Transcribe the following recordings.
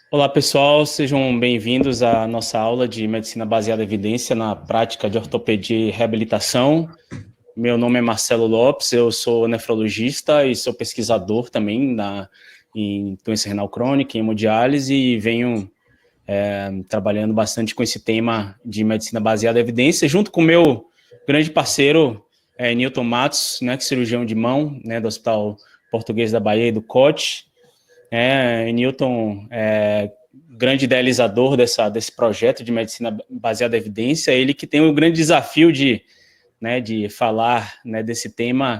Olá, pessoal, sejam bem-vindos à nossa aula de Medicina Baseada em Evidência na prática de ortopedia e reabilitação. Meu nome é Marcelo Lopes, eu sou nefrologista e sou pesquisador também em doença renal crônica, em hemodiálise, e venho trabalhando bastante com esse tema de medicina baseada em evidência, junto com o meu grande parceiro, Newton Matos, né, que é cirurgião de mão, né, do Hospital Português da Bahia e do COT. Newton é grande idealizador desse projeto de medicina baseada em evidência, ele que tem o grande desafio de falar, né, desse tema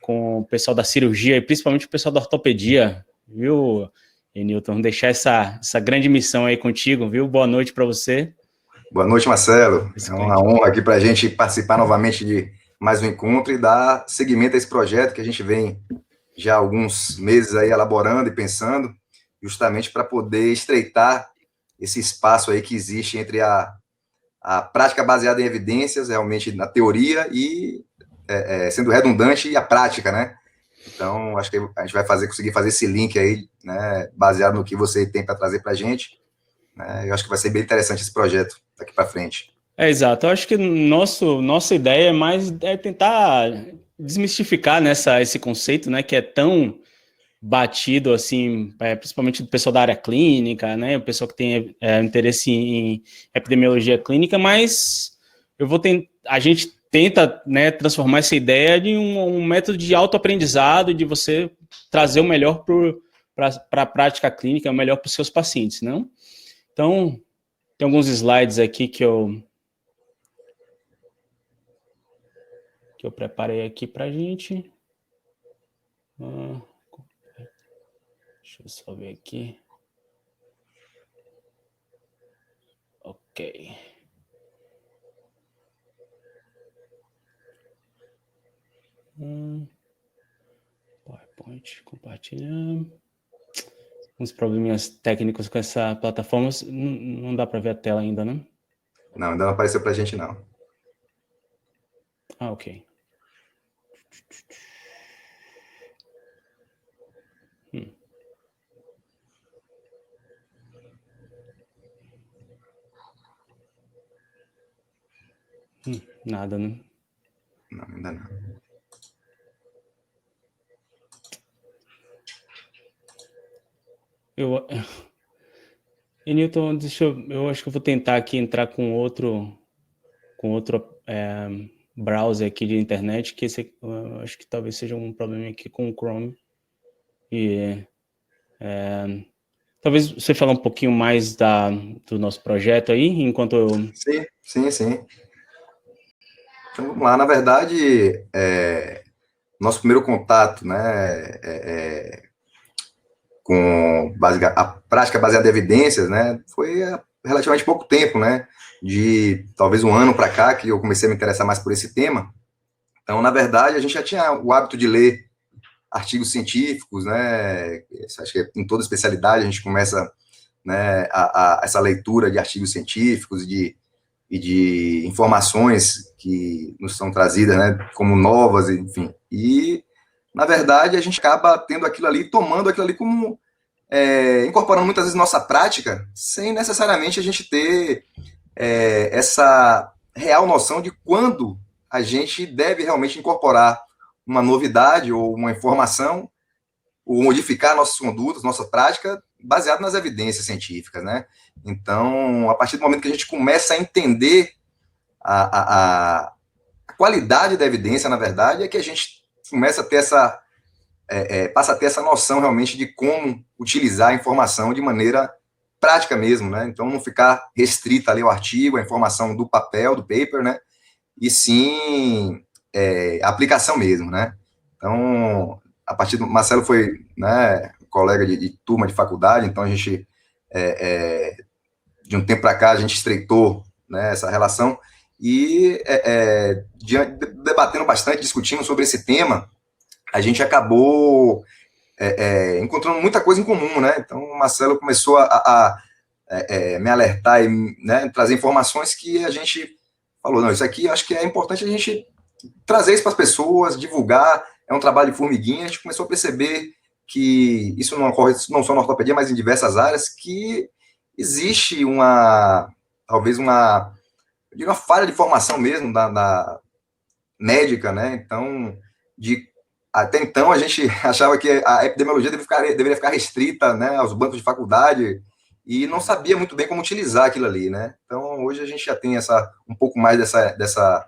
com o pessoal da cirurgia e principalmente o pessoal da ortopedia, viu, Newton? Deixar essa grande missão aí contigo, viu? Boa noite para você. Boa noite, Marcelo. É uma honra aqui para a gente participar novamente de mais um encontro e dar seguimento a esse projeto que a gente vem já há alguns meses aí elaborando e pensando, justamente para poder estreitar esse espaço aí que existe entre a prática baseada em evidências, realmente na teoria, e sendo redundante, e a prática, né? Então, acho que a gente vai conseguir fazer esse link aí, né, baseado no que você tem para trazer para a gente, né? Eu acho que vai ser bem interessante esse projeto daqui para frente. Exato. Eu acho que nossa ideia é tentar desmistificar esse conceito, né, que é tão batido, assim, principalmente do pessoal da área clínica, né, o pessoal que tem interesse em epidemiologia clínica, mas a gente tenta, né, transformar essa ideia de um método de autoaprendizado, de você trazer o melhor para a prática clínica, o melhor para os seus pacientes, não? Então, tem alguns slides aqui que eu preparei aqui para a gente. Deixa eu só ver aqui. Ok. PowerPoint, compartilhar. Uns probleminhas técnicos com essa plataforma. Não dá para ver a tela ainda, né? Não, ainda não apareceu para a gente, não. Ah, ok. Nada, né? Não, ainda não. Newton, eu acho que eu vou tentar aqui entrar com outro browser aqui de internet, que eu acho que talvez seja um problema aqui com o Chrome. Talvez você falar um pouquinho mais do nosso projeto aí, enquanto eu... Sim. Então, vamos lá. Na verdade, nosso primeiro contato, né, com a prática baseada em evidências, né, foi há relativamente pouco tempo, né, de talvez um ano para cá, que eu comecei a me interessar mais por esse tema. Então, na verdade, a gente já tinha o hábito de ler artigos científicos, né, acho que em toda especialidade a gente começa, né, essa leitura de artigos científicos e de informações que nos são trazidas, né, como novas, enfim. E, na verdade, a gente acaba tendo aquilo ali, tomando aquilo ali como, incorporando muitas vezes nossa prática, sem necessariamente a gente ter essa real noção de quando a gente deve realmente incorporar uma novidade ou uma informação, ou modificar nossas condutas, nossa prática, baseado nas evidências científicas, né? Então, a partir do momento que a gente começa a entender a qualidade da evidência, na verdade, é que a gente começa a ter passa a ter essa noção realmente de como utilizar a informação de maneira prática mesmo, né? Então, não ficar restrita ali ao artigo, a informação do papel, do paper, né? E sim a aplicação mesmo, né? Então, a partir do Marcelo foi, né, colega de turma de faculdade, então a gente de um tempo para cá a gente estreitou, né, essa relação e debatendo bastante, discutindo sobre esse tema, a gente acabou encontrando muita coisa em comum, né? Então o Marcelo começou a me alertar e, né, trazer informações que a gente falou, não, isso aqui eu acho que é importante a gente trazer isso para as pessoas, divulgar, é um trabalho de formiguinha, a gente começou a perceber que isso não ocorre não só na ortopedia, mas em diversas áreas, que existe talvez uma falha de formação mesmo da médica, né? Então, até então a gente achava que a epidemiologia deveria ficar restrita, né, aos bancos de faculdade, e não sabia muito bem como utilizar aquilo ali, né? Então, hoje a gente já tem um pouco mais dessa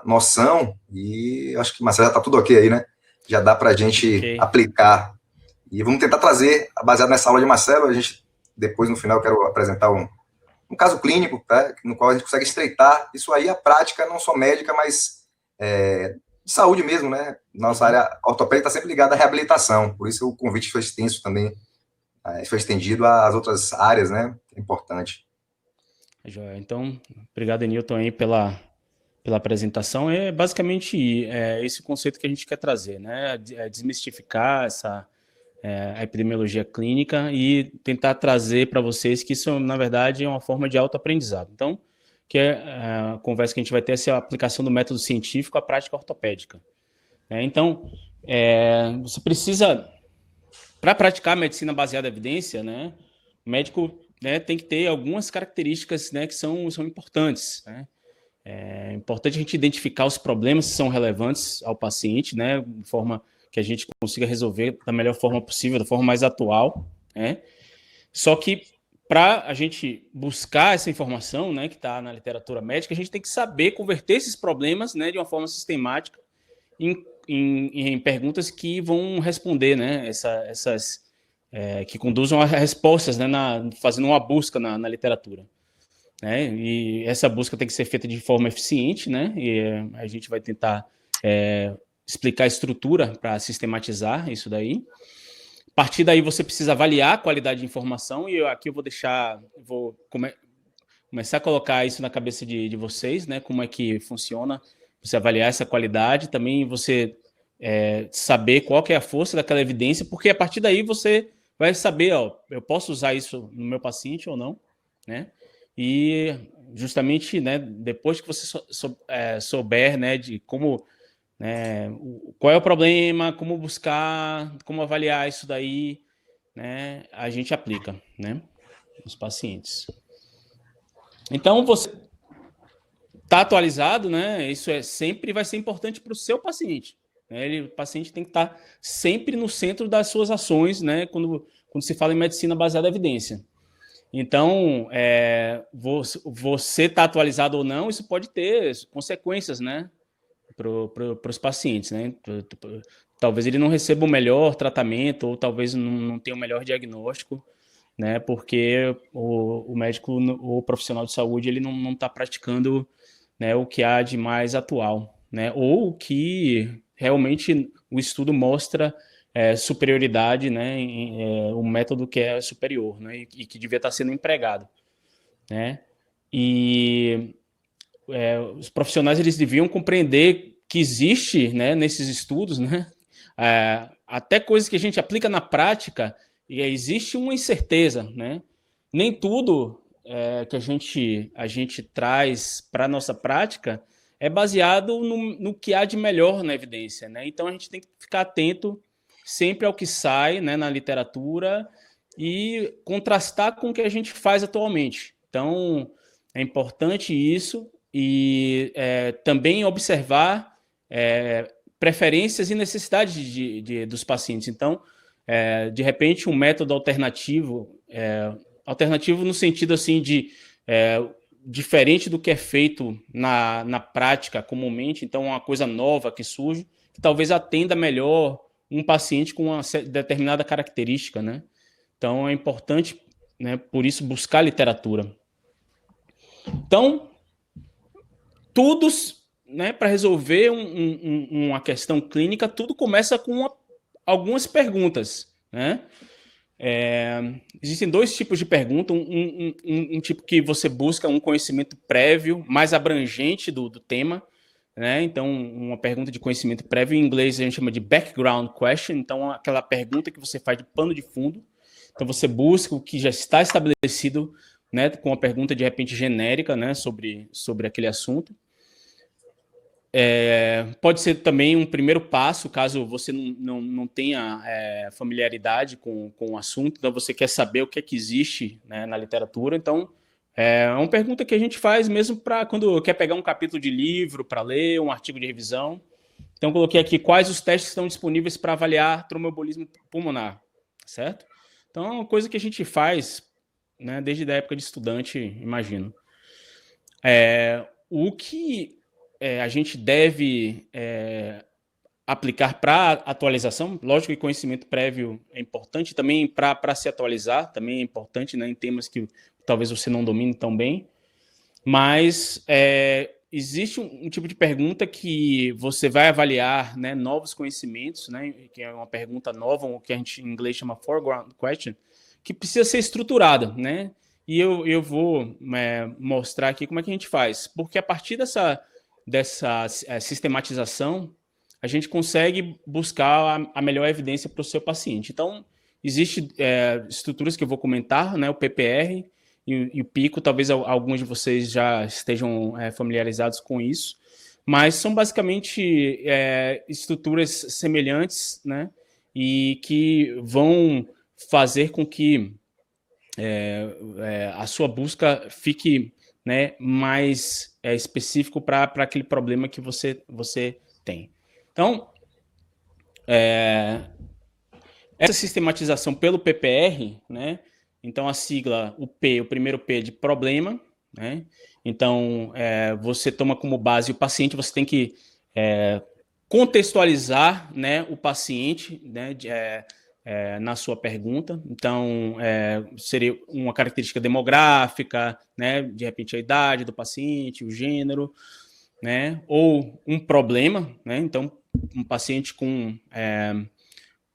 noção, e acho que, Marcelo, já está tudo ok aí, né? Já dá para a gente aplicar. E vamos tentar trazer, baseado nessa aula de Marcelo, a gente, depois, no final, eu quero apresentar um caso clínico, tá? No qual a gente consegue estreitar isso aí, a prática, não só médica, mas de saúde mesmo, né? Nossa área ortopédica está sempre ligada à reabilitação, por isso o convite foi extenso também, foi estendido às outras áreas, né? É importante. Joia. Então, obrigado, Newton, aí pela apresentação. É basicamente esse conceito que a gente quer trazer, né? Desmistificar a epidemiologia clínica e tentar trazer para vocês que isso, na verdade, é uma forma de autoaprendizado. Então, que a conversa que a gente vai ter é a aplicação do método científico à prática ortopédica. Então, você precisa, para praticar a medicina baseada em evidência, né, o médico, né, tem que ter algumas características, né, que são importantes, né? É importante a gente identificar os problemas que são relevantes ao paciente, né, de forma que a gente consiga resolver da melhor forma possível, da forma mais atual, né? Só que para a gente buscar essa informação, né, que está na literatura médica, a gente tem que saber converter esses problemas, né, de uma forma sistemática em perguntas que vão responder, né, que conduzam a respostas, né, fazendo uma busca na literatura. Né? E essa busca tem que ser feita de forma eficiente, né? E a gente vai tentar explicar a estrutura para sistematizar isso daí. A partir daí você precisa avaliar a qualidade de informação e aqui eu vou começar a colocar isso na cabeça de vocês, né? Como é que funciona você avaliar essa qualidade, também você saber qual que é a força daquela evidência, porque a partir daí você vai saber, ó, eu posso usar isso no meu paciente ou não, né? E justamente, né, depois que você souber, né, de como, né, qual é o problema, como buscar, como avaliar isso daí, né, a gente aplica, né, nos pacientes. Então, você está atualizado, né, isso sempre vai ser importante para o seu paciente. Né, o paciente tem que estar sempre no centro das suas ações, né, quando se fala em medicina baseada em evidência. Então, você está atualizado ou não, isso pode ter consequências, né, para os pacientes, né? Talvez ele não receba o melhor tratamento, ou talvez não tenha o melhor diagnóstico, né, porque o médico ou o profissional de saúde ele não está praticando, né, o que há de mais atual, né, ou o que realmente o estudo mostra superioridade, né, um método que é superior, né, e que devia estar sendo empregado, né, e os profissionais eles deviam compreender que existe, né, nesses estudos, né, até coisas que a gente aplica na prática e existe uma incerteza, né, nem tudo que a gente traz para a nossa prática é baseado no que há de melhor na evidência, né, então a gente tem que ficar atento sempre ao que sai, né, na literatura e contrastar com o que a gente faz atualmente. Então, é importante isso e também observar preferências e necessidades dos pacientes. Então, de repente, um método alternativo, alternativo no sentido assim de diferente do que é feito na prática comumente, então uma coisa nova que surge, que talvez atenda melhor um paciente com uma determinada característica, né? Então é importante, né, por isso, buscar literatura. Então, tudo, né, para resolver uma questão clínica, tudo começa com algumas perguntas, né? Existem dois tipos de pergunta, um tipo que você busca um conhecimento prévio, mais abrangente do tema, né? Então, uma pergunta de conhecimento prévio, em inglês a gente chama de background question, então aquela pergunta que você faz de pano de fundo, então você busca o que já está estabelecido, né, com uma pergunta de repente genérica, né, sobre aquele assunto. Pode ser também um primeiro passo, caso você não tenha familiaridade com o assunto, então você quer saber o que é que existe, né, na literatura. Então, é uma pergunta que a gente faz mesmo para quando quer pegar um capítulo de livro para ler, um artigo de revisão. Então, coloquei aqui quais os testes que estão disponíveis para avaliar tromboembolismo pulmonar, certo? Então, é uma coisa que a gente faz, né, desde a época de estudante, imagino. O que a gente deve aplicar para atualização, lógico que conhecimento prévio é importante, também para se atualizar, também é importante, né, em temas que talvez você não domine tão bem, mas existe um tipo de pergunta que você vai avaliar, né, novos conhecimentos, né, que é uma pergunta nova, o que a gente em inglês chama foreground question, que precisa ser estruturada, né? E eu vou mostrar aqui como é que a gente faz, porque a partir dessa sistematização, a gente consegue buscar a melhor evidência para o seu paciente. Então, existem estruturas que eu vou comentar, né, o PPR e o PICO, talvez alguns de vocês já estejam familiarizados com isso, mas são basicamente estruturas semelhantes, né, e que vão fazer com que a sua busca fique, né, mais específico para aquele problema que você tem. Então, essa sistematização pelo PPR, né? Então, a sigla, o primeiro P de problema, né? Então, você toma como base o paciente, você tem que contextualizar, né, o paciente, né, na sua pergunta. Então, seria uma característica demográfica, né, de repente a idade do paciente, o gênero, né, ou um problema, né? Então, um paciente com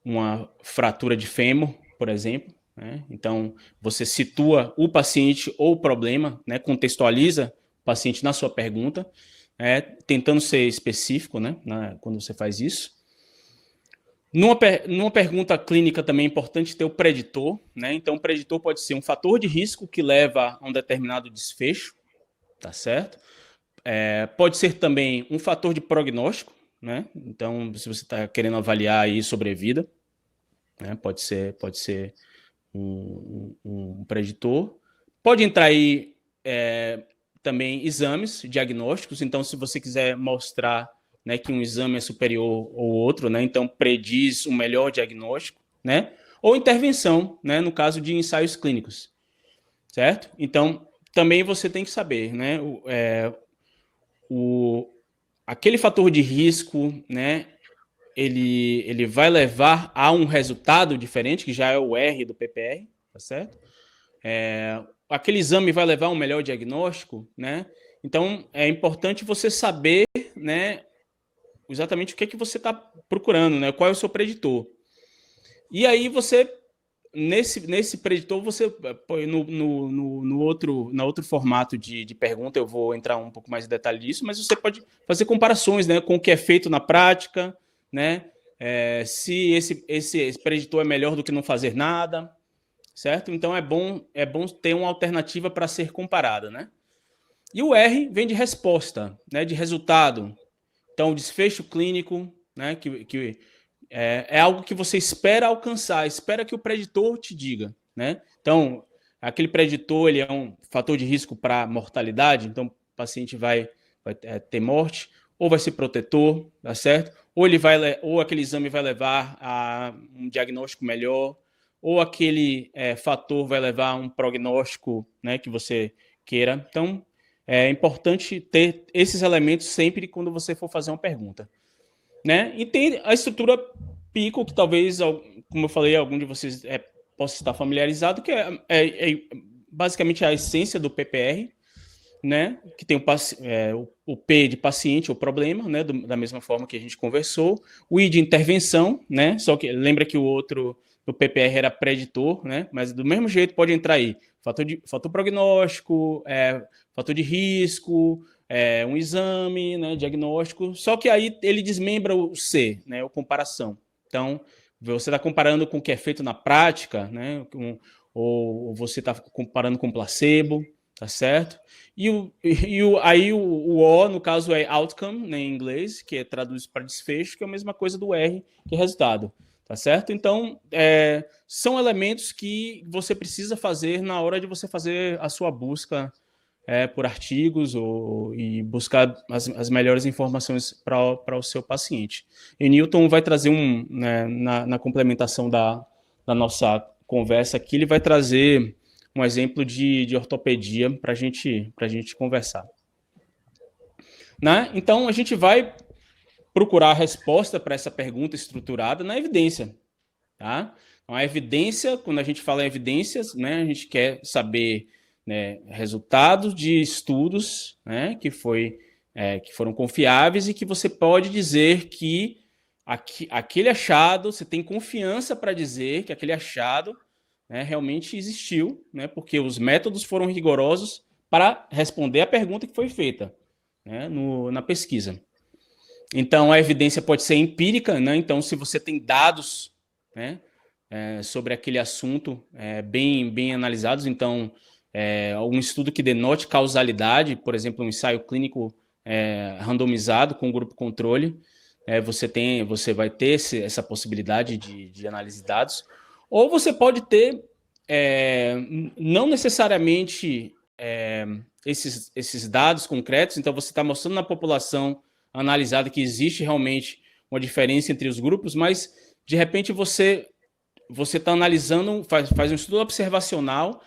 uma fratura de fêmur, por exemplo, né? Então, você situa o paciente ou o problema, né? Contextualiza o paciente na sua pergunta, tentando ser específico, né? Quando você faz isso. Numa pergunta clínica também é importante ter o preditor, né? Então, o preditor pode ser um fator de risco que leva a um determinado desfecho, tá certo? Pode ser também um fator de prognóstico, né? Então, se você está querendo avaliar aí sobrevida, né? Pode ser um preditor. Pode entrar aí também exames diagnósticos. Então, se você quiser mostrar, né, que um exame é superior ao outro, né? Então prediz um melhor diagnóstico, né? Ou intervenção, né? No caso de ensaios clínicos, certo? Então, também você tem que saber, né? Aquele fator de risco, né, ele vai levar a um resultado diferente, que já é o R do PPR, tá certo? Aquele exame vai levar a um melhor diagnóstico, né? Então, é importante você saber, né, exatamente o que é que você está procurando, né? Qual é o seu preditor. E aí você, nesse preditor, você no outro formato de pergunta, eu vou entrar um pouco mais em detalhe disso, mas você pode fazer comparações, né, com o que é feito na prática, né? Se esse preditor é melhor do que não fazer nada, certo? Então é bom ter uma alternativa para ser comparada, né? E o R vem de resposta, né, de resultado. Então, o desfecho clínico, né, que é algo que você espera alcançar, espera que o preditor te diga, né? Então, aquele preditor, ele é um fator de risco para mortalidade, então o paciente vai ter morte, ou vai ser protetor, tá certo? Ou aquele exame vai levar a um diagnóstico melhor, ou aquele fator vai levar a um prognóstico, né, que você queira. Então, é importante ter esses elementos sempre quando você for fazer uma pergunta, né? E tem a estrutura PICO, que talvez, como eu falei, algum de vocês possa estar familiarizado, que é basicamente a essência do PPR, né? Que tem o P de paciente, o problema, né? Da mesma forma que a gente conversou. O I de intervenção, né? Só que lembra que o outro do PPR era preditor, né? Mas do mesmo jeito pode entrar aí fator prognóstico, fator de risco, um exame, né, diagnóstico, só que aí ele desmembra o C, né, a comparação. Então, você está comparando com o que é feito na prática, né, ou você está comparando com placebo, tá certo? Aí o O, no caso, é outcome, né, em inglês, que é traduz para desfecho, que é a mesma coisa do R, que é resultado, tá certo? Então, são elementos que você precisa fazer na hora de você fazer a sua busca por artigos e buscar as melhores informações para o seu paciente. E Newton vai trazer né, na complementação da nossa conversa aqui, ele vai trazer um exemplo de ortopedia para a gente conversar. Né? Então, a gente vai procurar a resposta para essa pergunta estruturada na evidência. Tá? Então, a evidência, quando a gente fala em evidências, né, a gente quer saber, né, resultados de estudos, né, que foram confiáveis e que você pode dizer que aquele achado, você tem confiança para dizer que aquele achado, né, realmente existiu, né, porque os métodos foram rigorosos para responder a pergunta que foi feita, né, na pesquisa. Então, a evidência pode ser empírica, né? Então, se você tem dados, né, sobre aquele assunto bem analisados, então, um estudo que denote causalidade, por exemplo, um ensaio clínico randomizado com grupo controle, você vai ter essa possibilidade de análise de dados, ou você pode ter, não necessariamente esses dados concretos, então você está mostrando na população analisada que existe realmente uma diferença entre os grupos, mas de repente você está analisando, faz um estudo observacional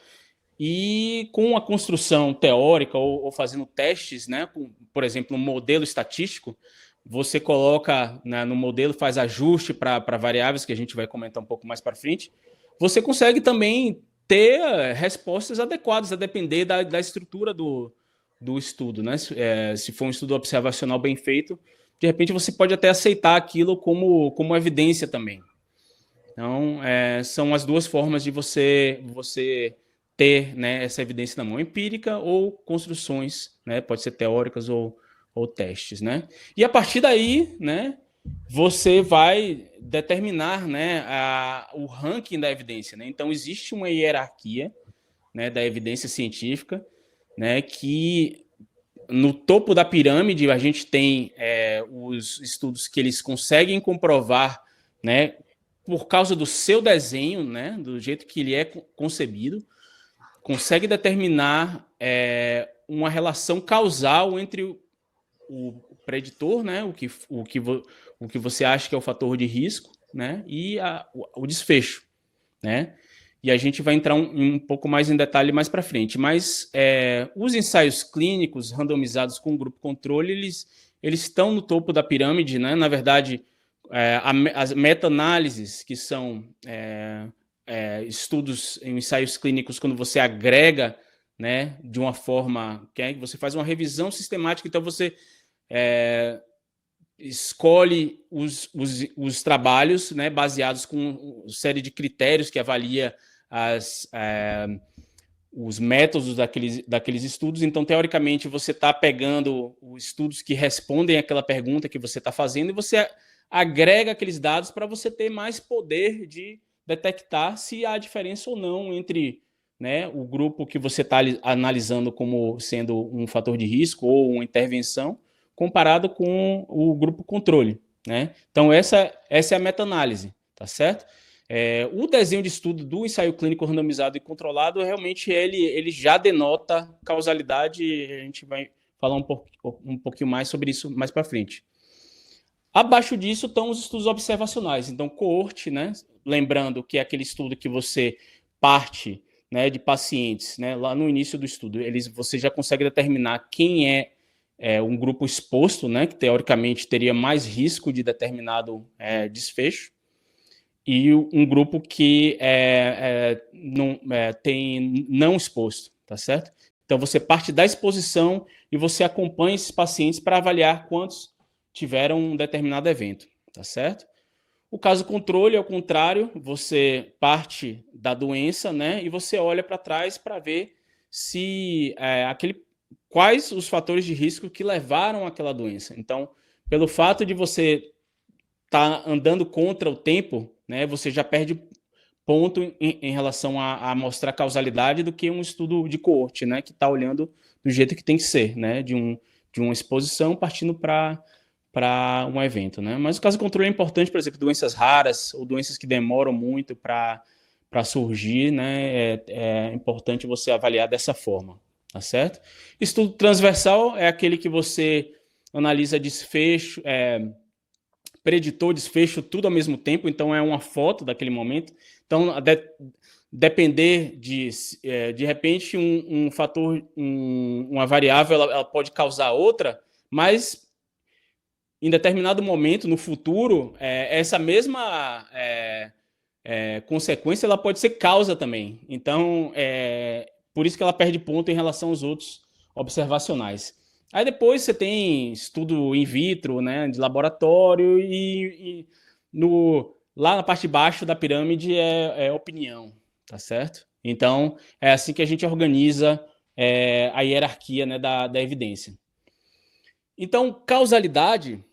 e com a construção teórica ou fazendo testes, né, por exemplo, um modelo estatístico, você coloca, né, no modelo, faz ajuste para variáveis que a gente vai comentar um pouco mais para frente, você consegue também ter respostas adequadas a depender da estrutura do estudo, né? Se for um estudo observacional bem feito, de repente você pode até aceitar aquilo como evidência também. Então, são as duas formas de você ter, né, essa evidência na mão, empírica ou construções, né? Pode ser teóricas ou testes, né? E a partir daí, né, você vai determinar, né, o ranking da evidência, né? Então, existe uma hierarquia, né, da evidência científica, né, que no topo da pirâmide a gente tem os estudos que eles conseguem comprovar, né, por causa do seu desenho, né, do jeito que ele é concebido, consegue determinar uma relação causal entre o preditor, né, o que você acha que é o fator de risco, né, e o desfecho, né? E a gente vai entrar um pouco mais em detalhe mais para frente. Mas os ensaios clínicos randomizados com grupo controle, eles estão no topo da pirâmide, né? Na verdade, as meta-análises, que são estudos em ensaios clínicos, quando você agrega, né, de uma forma que você faz uma revisão sistemática, então você escolhe os trabalhos, né, baseados com uma série de critérios que avalia os métodos daqueles estudos. Então, teoricamente, você está pegando os estudos que respondem àquela pergunta que você está fazendo e você agrega aqueles dados para você ter mais poder de detectar se há diferença ou não entre, né, o grupo que você está analisando como sendo um fator de risco ou uma intervenção, comparado com o grupo controle, né? Então, essa é a meta-análise, tá certo? O desenho de estudo do ensaio clínico randomizado e controlado, realmente, ele já denota causalidade, e a gente vai falar um pouquinho mais sobre isso mais para frente. Abaixo disso estão os estudos observacionais. Então, coorte, né? Lembrando que é aquele estudo que você parte, né, de pacientes, né, lá no início do estudo, você já consegue determinar quem é um grupo exposto, né, que teoricamente teria mais risco de determinado desfecho, e um grupo que tem não exposto, tá certo? Então, você parte da exposição e você acompanha esses pacientes para avaliar quantos tiveram um determinado evento, tá certo? O caso controle, ao contrário, você parte da doença, né, e você olha para trás para ver se quais os fatores de risco que levaram àquela doença. Então, pelo fato de você estar andando contra o tempo, né, você já perde ponto em relação a mostrar causalidade do que um estudo de coorte, né, que está olhando do jeito que tem que ser, né, de uma exposição partindo para um evento, né. Mas o caso controle é importante, por exemplo, doenças raras ou doenças que demoram muito para surgir, né, é importante você avaliar dessa forma, tá certo? Estudo transversal é aquele que você analisa desfecho, preditor, desfecho, tudo ao mesmo tempo, então é uma foto daquele momento. Então, depender de repente, um fator, uma variável, ela pode causar outra, mas em determinado momento, no futuro, essa mesma consequência, ela pode ser causa também. Então, por isso que ela perde ponto em relação aos outros observacionais. Aí depois você tem estudo in vitro, né, de laboratório, e lá na parte de baixo da pirâmide é opinião, tá certo? Então, é assim que a gente organiza a hierarquia, né, da evidência. Então, causalidade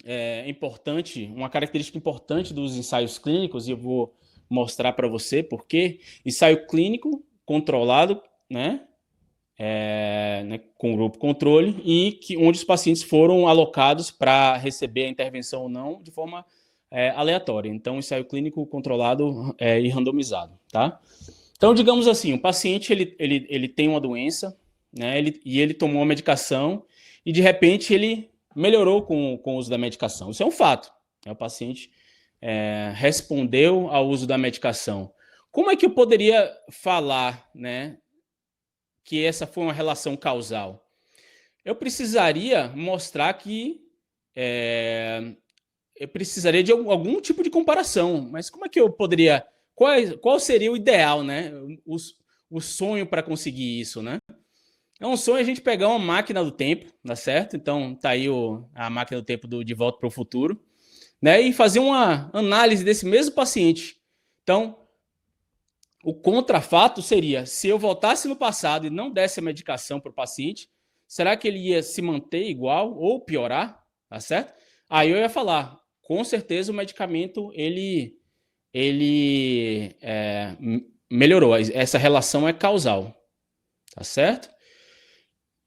é importante, uma característica importante dos ensaios clínicos, e eu vou mostrar para você por quê. Ensaio clínico controlado, né, com grupo controle, e onde os pacientes foram alocados para receber a intervenção ou não de forma aleatória. Então, ensaio clínico controlado e randomizado, tá? Então, digamos assim, o paciente ele tem uma doença, né, e ele tomou a medicação e, de repente, ele melhorou com o uso da medicação. Isso é um fato. O paciente respondeu ao uso da medicação. Como é que eu poderia falar, né, que essa foi uma relação causal? Eu precisaria mostrar que eu precisaria de algum tipo de comparação, mas como é que eu poderia... Qual seria o ideal, né? O sonho para conseguir isso, né? É um sonho a gente pegar uma máquina do tempo, tá certo? Então, tá aí a máquina do tempo De Volta para o Futuro, né? E fazer uma análise desse mesmo paciente. Então, o contrafato seria, se eu voltasse no passado e não desse a medicação para o paciente, será que ele ia se manter igual ou piorar? Tá certo? Aí eu ia falar, com certeza o medicamento, ele melhorou. Essa relação é causal, tá certo?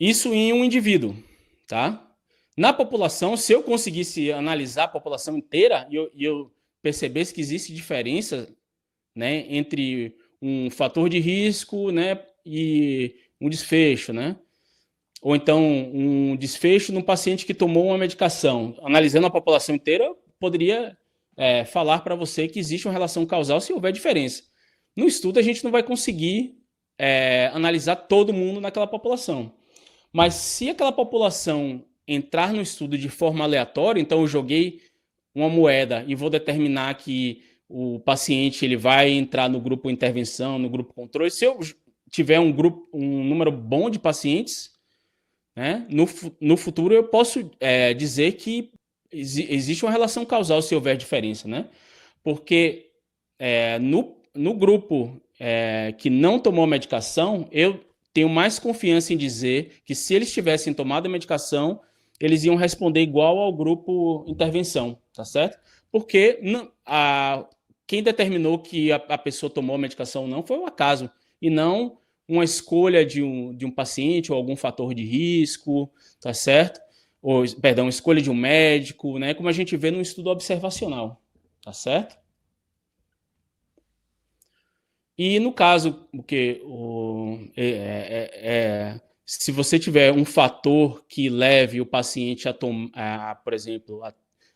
Isso em um indivíduo, tá? Na população, se eu conseguisse analisar a população inteira e eu percebesse que existe diferença, né, entre um fator de risco, né, e um desfecho, né? Ou então um desfecho num paciente que tomou uma medicação. Analisando a população inteira, eu poderia falar para você que existe uma relação causal se houver diferença. No estudo, a gente não vai conseguir analisar todo mundo naquela população. Mas se aquela população entrar no estudo de forma aleatória, então eu joguei uma moeda e vou determinar que o paciente ele vai entrar no grupo intervenção, no grupo controle. Se eu tiver um número bom de pacientes, né, no futuro eu posso dizer que existe uma relação causal se houver diferença, né? Porque no grupo que não tomou a medicação, eu tenho mais confiança em dizer que se eles tivessem tomado a medicação, eles iam responder igual ao grupo intervenção, tá certo? Porque quem determinou que a pessoa tomou a medicação ou não foi o acaso, e não uma escolha de um paciente ou algum fator de risco, tá certo? Ou, perdão, escolha de um médico, né? Como a gente vê no estudo observacional, tá certo? E no caso, porque se você tiver um fator que leve o paciente por exemplo,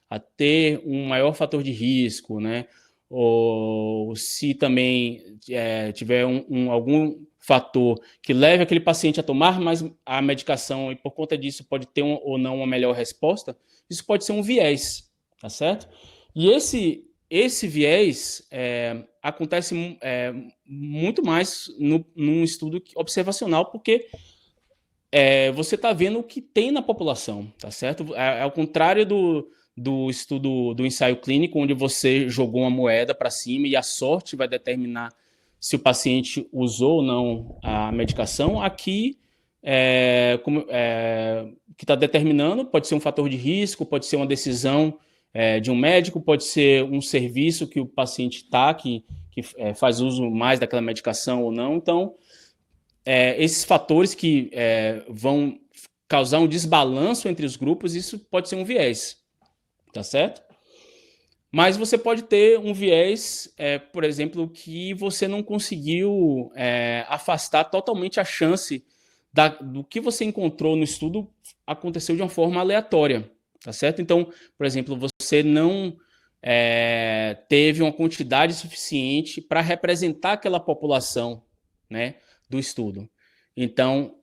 a ter um maior fator de risco, né? Ou se também tiver algum fator que leve aquele paciente a tomar mais a medicação e por conta disso pode ter ou não uma melhor resposta, isso pode ser um viés, tá certo? E esse viés acontece muito mais num estudo observacional, porque você está vendo o que tem na população, tá certo? Ao contrário do estudo do ensaio clínico, onde você jogou uma moeda para cima e a sorte vai determinar se o paciente usou ou não a medicação. Aqui, que está determinando, pode ser um fator de risco, pode ser uma decisão de um médico, pode ser um serviço que o paciente está, que faz uso mais daquela medicação ou não. Então, esses fatores que vão causar um desbalanço entre os grupos, isso pode ser um viés, tá certo? Mas você pode ter um viés, por exemplo, que você não conseguiu afastar totalmente a chance do que você encontrou no estudo aconteceu de uma forma aleatória, tá certo? Então, por exemplo, você não teve uma quantidade suficiente para representar aquela população, né, do estudo. Então,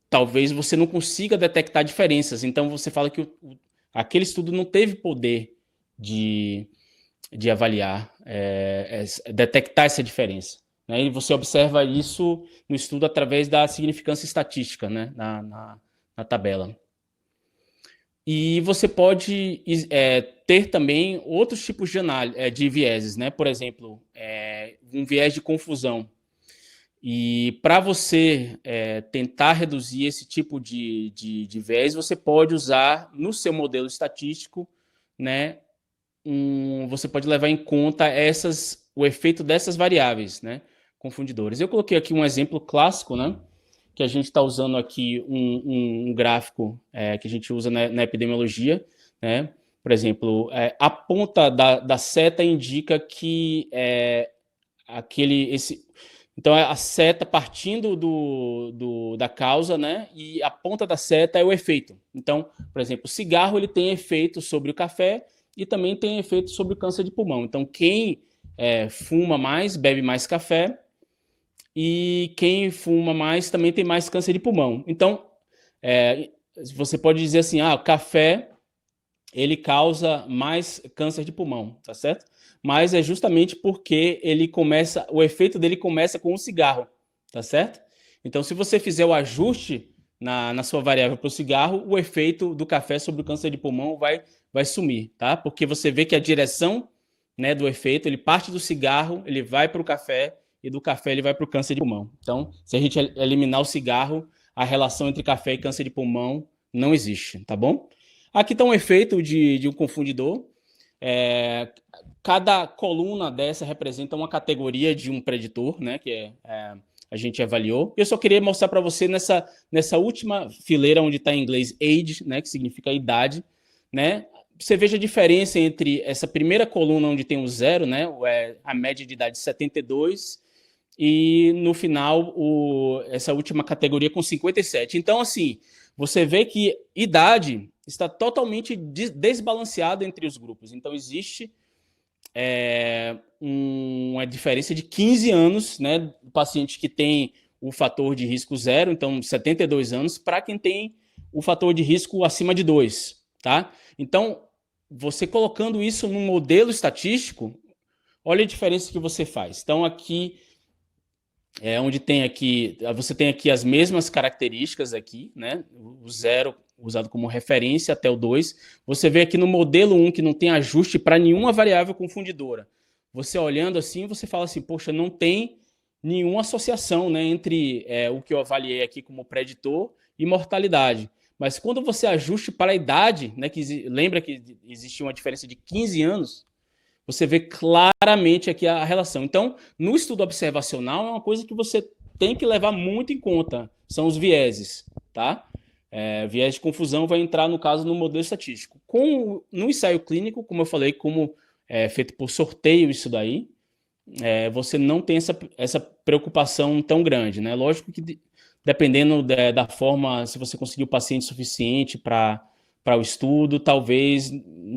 talvez você não consiga detectar diferenças. Então, você fala que aquele estudo não teve poder de avaliar, detectar essa diferença. Né? E você observa isso no estudo através da significância estatística, né? na tabela. E você pode ter também outros tipos de vieses, né? Por exemplo, um viés de confusão. E para você tentar reduzir esse tipo de viés, você pode usar no seu modelo estatístico, né? Você pode levar em conta o efeito dessas variáveis, né? Confundidores. Eu coloquei aqui um exemplo clássico, né? Que a gente está usando aqui um gráfico que a gente usa na epidemiologia, né? Por exemplo, a ponta da seta indica que então, a seta partindo da causa, né? E a ponta da seta é o efeito. Então, por exemplo, o cigarro ele tem efeito sobre o café e também tem efeito sobre o câncer de pulmão. Então, quem fuma mais, bebe mais café, e quem fuma mais também tem mais câncer de pulmão. Então, você pode dizer assim, o café ele causa mais câncer de pulmão, tá certo? Mas é justamente porque o efeito dele começa com o cigarro, tá certo? Então, se você fizer o ajuste na sua variável para o cigarro, o efeito do café sobre o câncer de pulmão vai sumir, tá? Porque você vê que a direção, né, do efeito, ele parte do cigarro, ele vai para o café, e do café ele vai para o câncer de pulmão. Então, se a gente eliminar o cigarro, a relação entre café e câncer de pulmão não existe, tá bom? Aqui está um efeito de um confundidor. Cada coluna dessa representa uma categoria de um preditor, né, que a gente avaliou. Eu só queria mostrar para você nessa última fileira onde está em inglês age, né, que significa idade, né? Você veja a diferença entre essa primeira coluna onde tem o 0, né, a média de idade 72, e no final essa última categoria com 57. Então, assim, você vê que idade está totalmente desbalanceada entre os grupos. Então, existe uma diferença de 15 anos, né, do paciente que tem o fator de risco 0, então 72 anos, para quem tem o fator de risco acima de 2, tá? Então, você colocando isso num modelo estatístico, olha a diferença que você faz. Então, aqui onde você tem aqui as mesmas características aqui, né? O 0 usado como referência até o 2. Você vê aqui no modelo 1 que não tem ajuste para nenhuma variável confundidora. Você olhando assim, você fala assim, poxa, não tem nenhuma associação, né, entre o que eu avaliei aqui como preditor e mortalidade. Mas quando você ajuste para a idade, né, lembra que existe uma diferença de 15 anos, você vê claramente aqui a relação. Então, no estudo observacional, é uma coisa que você tem que levar muito em conta, são os vieses, tá? Viés de confusão vai entrar, no caso, no modelo estatístico. No ensaio clínico, como eu falei, como é feito por sorteio isso daí, você não tem essa preocupação tão grande, né? Lógico que dependendo da forma, se você conseguir o paciente suficiente para o estudo, talvez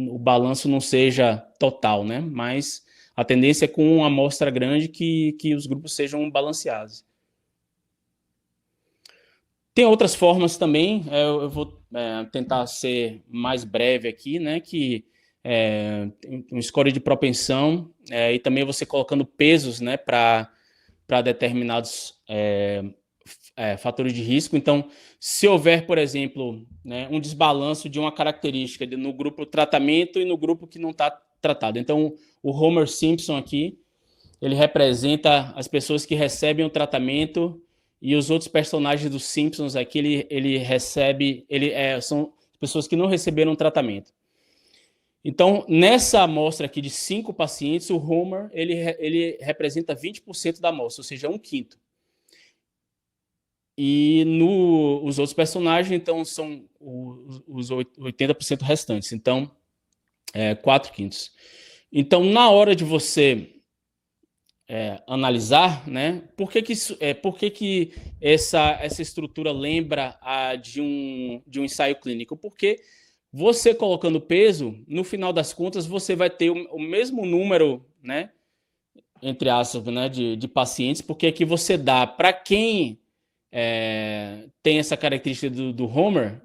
o balanço não seja total, né? Mas a tendência é com uma amostra grande que os grupos sejam balanceados. Tem outras formas também, eu vou tentar ser mais breve aqui, né? Que um score de propensão e também você colocando pesos, né? Para determinados fatores de risco. Então, se houver, por exemplo, né, um desbalanço de uma característica no grupo tratamento e no grupo que não está tratado. Então, o Homer Simpson aqui, ele representa as pessoas que recebem o tratamento e os outros personagens dos Simpsons aqui, ele recebe, são pessoas que não receberam tratamento. Então, nessa amostra aqui de 5 pacientes, o Homer, ele representa 20% da amostra, ou seja, 1/5. E os outros personagens, então, são os 80% restantes. Então, 4/5. Então, na hora de você analisar, né, por que essa estrutura lembra a de um ensaio clínico? Porque você colocando peso, no final das contas, você vai ter o mesmo número, né, entre aspas, né, de pacientes, porque aqui você dá para quem tem essa característica do Homer,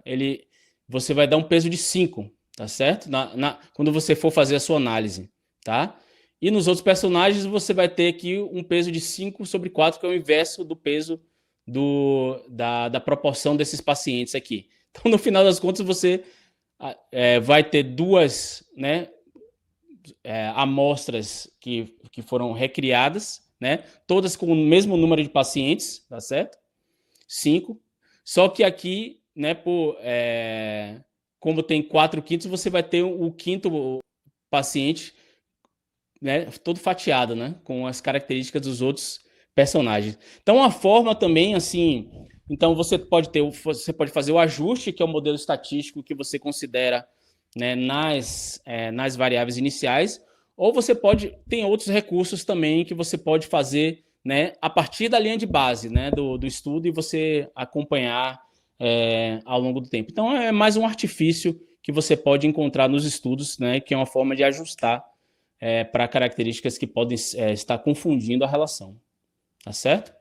você vai dar um peso de 5, tá certo? Quando você for fazer a sua análise, tá? E nos outros personagens você vai ter aqui um peso de 5/4, que é o inverso do peso da proporção desses pacientes aqui. Então, no final das contas, você vai ter duas, né, amostras que foram recriadas, né, todas com o mesmo número de pacientes, tá certo? 5. Só que aqui, né, como tem 4/5, você vai ter o quinto paciente, né, todo fatiado, né, com as características dos outros personagens. Então, a forma também, assim, então você pode fazer o ajuste, que é o modelo estatístico que você considera, né, nas variáveis iniciais, ou você tem outros recursos também que você pode fazer, né, a partir da linha de base, né, do estudo, e você acompanhar ao longo do tempo. Então, é mais um artifício que você pode encontrar nos estudos, né, que é uma forma de ajustar para características que podem estar confundindo a relação. Tá certo?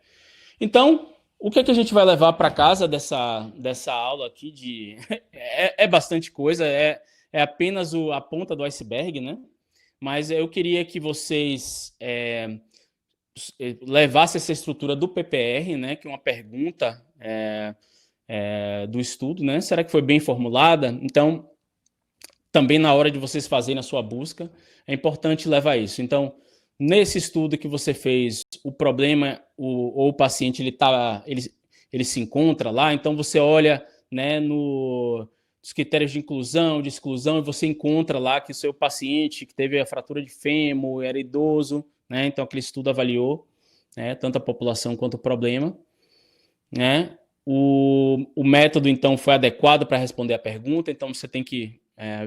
Então, o que a gente vai levar para casa dessa aula aqui é bastante coisa, é apenas a ponta do iceberg, né? Mas eu queria que vocês levassem essa estrutura do PPR, né? Que é uma pergunta do estudo, né? Será que foi bem formulada? Então, também na hora de vocês fazerem a sua busca, é importante levar isso. Então, nesse estudo que você fez, o problema, ou o paciente, ele se encontra lá, então você olha, né, nos critérios de inclusão, de exclusão, e você encontra lá que o seu paciente que teve a fratura de fêmur, era idoso, né, então aquele estudo avaliou, né, tanto a população quanto o problema, né. O método, então, foi adequado para responder a pergunta, então você tem que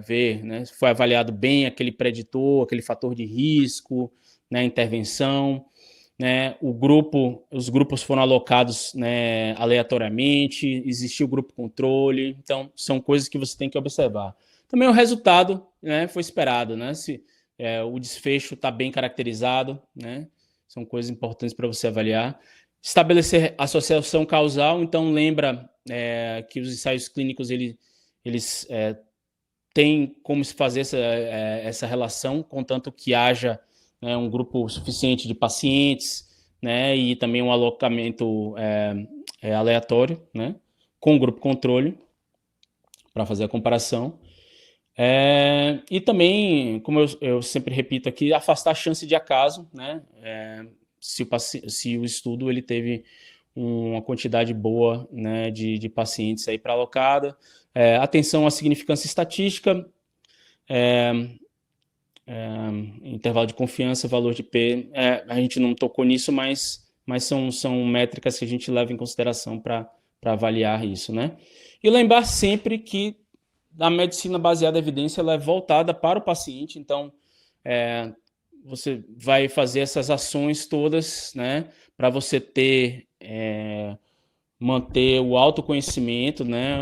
ver, né, se foi avaliado bem aquele preditor, aquele fator de risco, né, intervenção, né, os grupos foram alocados, né, aleatoriamente, existiu o grupo controle, então são coisas que você tem que observar. Também o resultado, né, foi esperado, né, se o desfecho está bem caracterizado, né, são coisas importantes para você avaliar. Estabelecer associação causal, então lembra que os ensaios clínicos eles têm como se fazer essa relação, contanto que haja, né, um grupo suficiente de pacientes, né, e também um alocamento aleatório, né, com o grupo controle, para fazer a comparação. E também, como eu sempre repito aqui, afastar a chance de acaso, né, se o estudo ele teve uma quantidade boa, né, de pacientes aí para alocada. Atenção à significância estatística, intervalo de confiança, valor de P. A gente não tocou nisso, mas são métricas que a gente leva em consideração para avaliar isso, né? E lembrar sempre que a medicina baseada em evidência ela é voltada para o paciente, então você vai fazer essas ações todas, né, para você manter o autoconhecimento, né,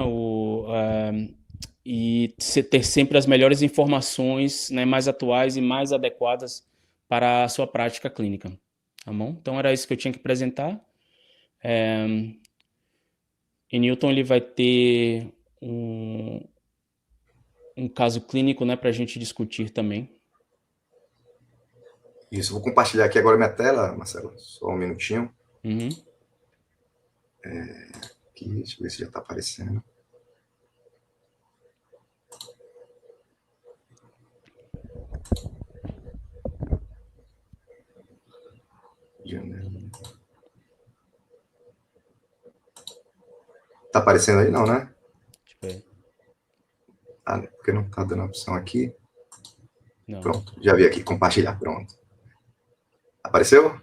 e ter sempre as melhores informações, né, mais atuais e mais adequadas para a sua prática clínica, tá bom? Então era isso que eu tinha que apresentar. E Newton ele vai ter um caso clínico, né, para a gente discutir também. Isso, vou compartilhar aqui agora minha tela, Marcelo, só um minutinho. Uhum. Aqui, deixa eu ver se já está aparecendo. Tá aparecendo aí não, né? Deixa eu ver. Ah, porque não tá dando a opção aqui. Não. Pronto, já vi aqui, compartilhar, pronto. Apareceu?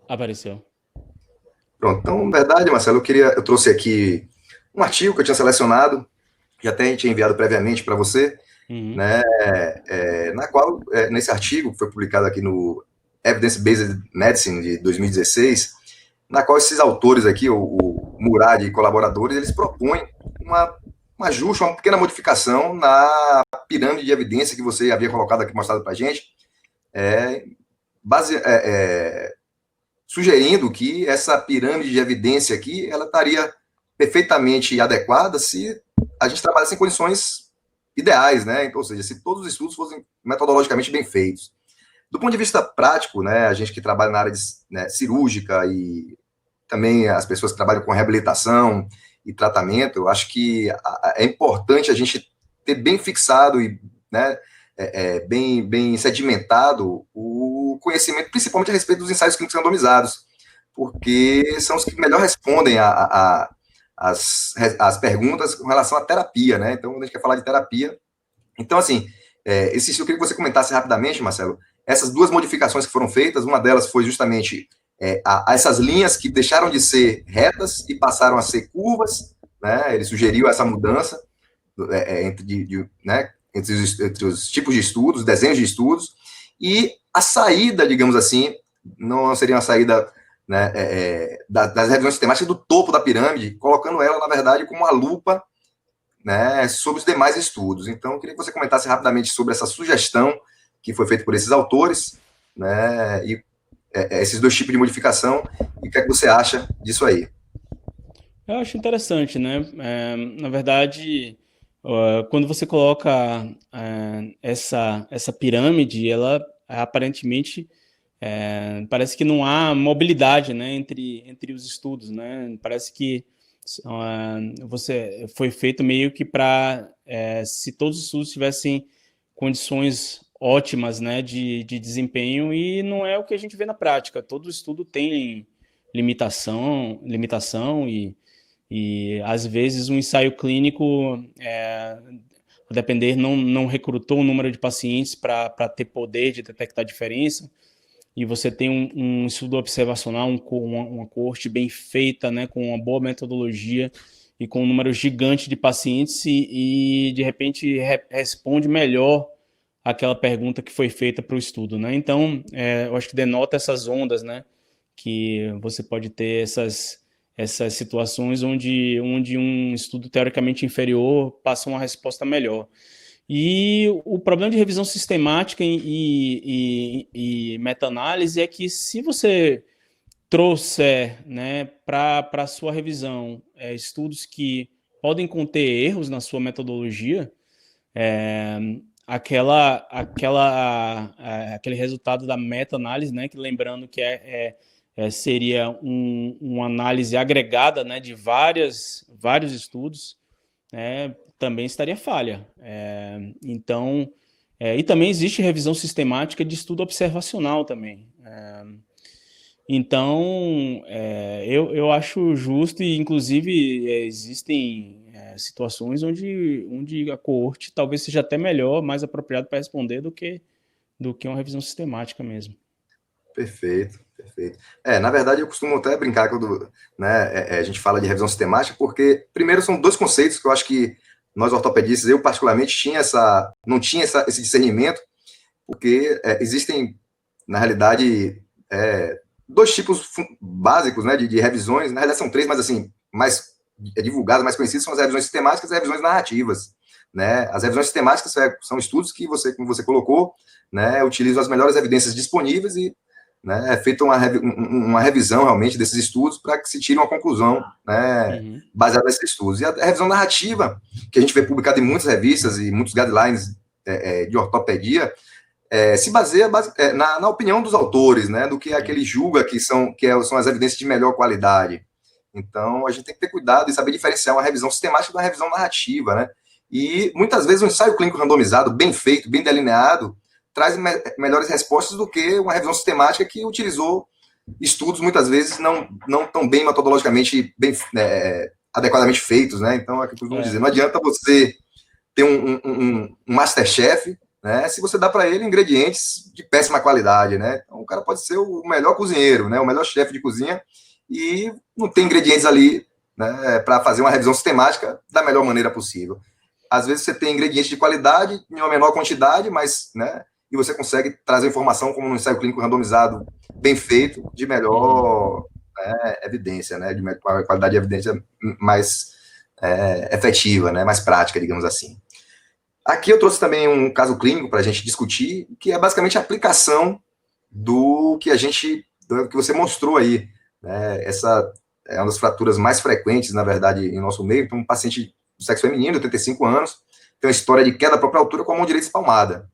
Apareceu. Pronto, então, na verdade, Marcelo, eu trouxe aqui um artigo que eu tinha selecionado, que até tinha enviado previamente para você, Uhum. né, na qual, nesse artigo, que foi publicado aqui no Evidence-Based Medicine de 2016, na qual esses autores aqui, o Murad e colaboradores, eles propõem um ajuste, uma pequena modificação na pirâmide de evidência que você havia colocado aqui, mostrado para a gente, sugerindo que essa pirâmide de evidência aqui, ela estaria perfeitamente adequada se a gente trabalhasse em condições ideais, né? Ou seja, se todos os estudos fossem metodologicamente bem feitos. Do ponto de vista prático, né, a gente que trabalha na área cirúrgica e também as pessoas que trabalham com reabilitação e tratamento, eu acho que é importante a gente ter bem fixado e, né, bem sedimentado o conhecimento, principalmente a respeito dos ensaios clínicos randomizados, porque são os que melhor respondem as perguntas com relação à terapia, né? Então, quando a gente quer falar de terapia, então, assim, eu queria que você comentasse rapidamente, Marcelo, essas duas modificações que foram feitas. Uma delas foi justamente essas linhas que deixaram de ser retas e passaram a ser curvas, né? Ele sugeriu essa mudança entre os tipos de estudos, desenhos de estudos, e a saída, digamos assim, não seria uma saída, né, das revisões sistemáticas do topo da pirâmide, colocando ela, na verdade, como uma lupa, né, sobre os demais estudos. Então, eu queria que você comentasse rapidamente sobre essa sugestão que foi feita por esses autores, né, e esses dois tipos de modificação, e o que é que você acha disso aí? Eu acho interessante, né? Na verdade, quando você coloca essa pirâmide, ela aparentemente parece que não há mobilidade, né, entre os estudos, né? Parece que você foi feito meio que para se todos os estudos tivessem condições ótimas, né, de desempenho, e não é o que a gente vê na prática. Todo estudo tem limitação e às vezes um ensaio clínico, a depender, não recrutou um número de pacientes para ter poder de detectar diferença, e você tem um estudo observacional, uma coorte bem feita, né, com uma boa metodologia e com um número gigante de pacientes, e de repente responde melhor aquela pergunta que foi feita para o estudo, né? Então, eu acho que denota essas ondas, né, que você pode ter essas situações onde um estudo teoricamente inferior passa uma resposta melhor. E o problema de revisão sistemática e meta-análise é que, se você trouxer, né, para a sua revisão estudos que podem conter erros na sua metodologia, aquele resultado da meta-análise, né, que, lembrando que seria uma análise agregada, né, de vários estudos, né, também estaria falha. Então, e também existe revisão sistemática de estudo observacional também. Então, eu acho justo, e inclusive existem situações onde a coorte talvez seja até melhor, mais apropriado para responder do que uma revisão sistemática mesmo. Perfeito, perfeito. Na verdade, eu costumo até brincar quando, né, a gente fala de revisão sistemática, porque, primeiro, são dois conceitos que eu acho que nós ortopedistas, eu particularmente, não tinha esse discernimento, porque existem, na realidade, dois tipos básicos, né, de revisões. Na realidade, são três, mas, assim, mais divulgadas, mais conhecidas, são as revisões sistemáticas e as revisões narrativas. Né? As revisões sistemáticas são estudos que como você colocou, né, utilizam as melhores evidências disponíveis e, né, é feita uma revisão realmente desses estudos para que se tire uma conclusão, né, baseada nesses estudos. E a revisão narrativa, que a gente vê publicada em muitas revistas e muitos guidelines de ortopedia, se baseia na opinião dos autores, né, do que é aquele julga que são as evidências de melhor qualidade. Então, a gente tem que ter cuidado e saber diferenciar uma revisão sistemática da revisão narrativa, né? E muitas vezes um ensaio clínico randomizado, bem feito, bem delineado, traz melhores respostas do que uma revisão sistemática que utilizou estudos muitas vezes não tão bem metodologicamente, adequadamente feitos, né? Então, é o que eu costumo dizer. Não adianta você ter um Masterchef né, se você dá para ele ingredientes de péssima qualidade, né? Então, o cara pode ser o melhor cozinheiro, né, o melhor chefe de cozinha, e não tem ingredientes ali, né, para fazer uma revisão sistemática da melhor maneira possível. Às vezes você tem ingredientes de qualidade em uma menor quantidade, mas, né, e você consegue trazer informação como no ensaio clínico randomizado bem feito, de melhor evidência, né, de qualidade de evidência mais efetiva, né, mais prática, digamos assim. Aqui eu trouxe também um caso clínico para a gente discutir, que é basicamente a aplicação do que do que você mostrou aí, né? Essa é uma das fraturas mais frequentes, na verdade, em nosso meio. Então, um paciente do sexo feminino, 85 anos, tem uma história de queda da própria altura com a mão direita espalmada.